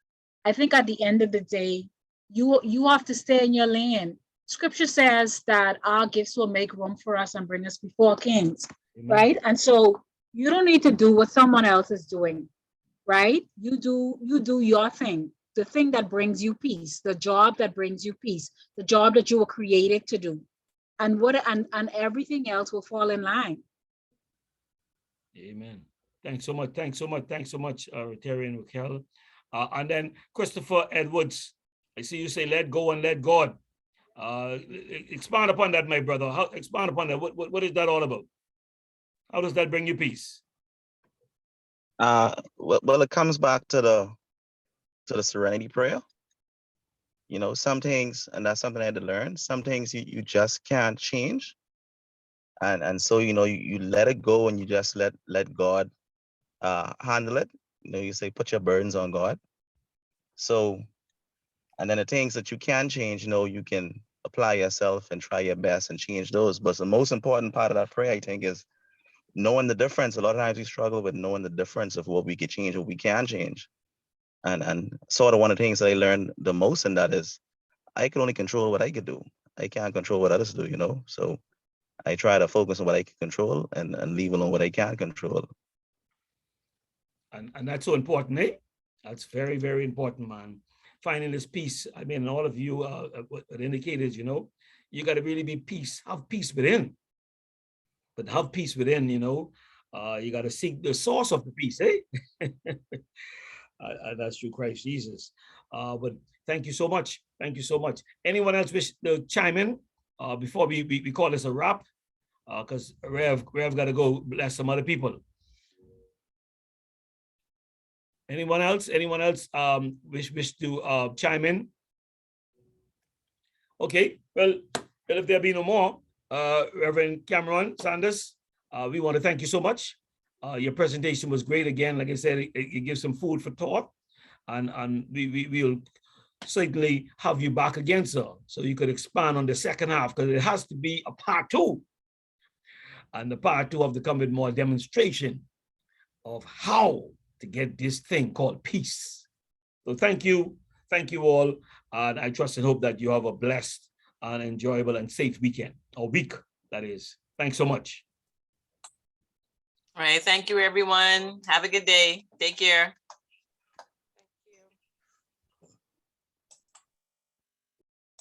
I think at the end of the day, you have to stay in your lane. Scripture says that our gifts will make room for us and bring us before kings, right? And so you don't need to do what someone else is doing, right? You do your thing, the thing that brings you peace, the job that brings you peace, the job that you were created to do, and everything else will fall in line. Amen. Thanks so much. Thanks so much. Thanks so much, Rotarian Raquel. And then Christopher Edwards, I see you say, let go and let God. Expand upon that, my brother. Expand upon that. What is that all about? How does that bring you peace? Well, it comes back to the serenity prayer. You know, some things, and that's something I had to learn, some things you just can't change. And so, you know, you let it go and you just let God handle it. You know, you say, put your burdens on God. So, and then the things that you can change, you know, you can apply yourself and try your best and change those. But the most important part of that prayer, I think, is knowing the difference. A lot of times we struggle with knowing the difference of what we can change, what we can change. And sort of one of the things that I learned the most in that is I can only control what I can do. I can't control what others do, you know? So I try to focus on what I can control and leave alone what I can't control. And that's so important, eh? That's very, very important, man. Finding this peace. I mean, all of you what indicated, you know, you got to really be peace, have peace within. But have peace within, you know, you got to seek the source of the peace, eh? That's through Christ Jesus. But thank you so much. Thank you so much. Anyone else wish to chime in before we call this a wrap? Because Rev got to go bless some other people. Anyone else? Anyone else wish to chime in? Okay, well, if there be no more, Reverend Cameron Sanders, we want to thank you so much. Your presentation was great. Again, like I said, it gives some food for thought, and we'll certainly have you back again, sir, so you could expand on the second half, because it has to be a part 2. And the part 2 of the come with more demonstration of how to get this thing called peace. So thank you all, and I trust and hope that you have a blessed and enjoyable and safe weekend, or week, that is. Thanks so much. All right, thank you, everyone. Have a good day. Take care.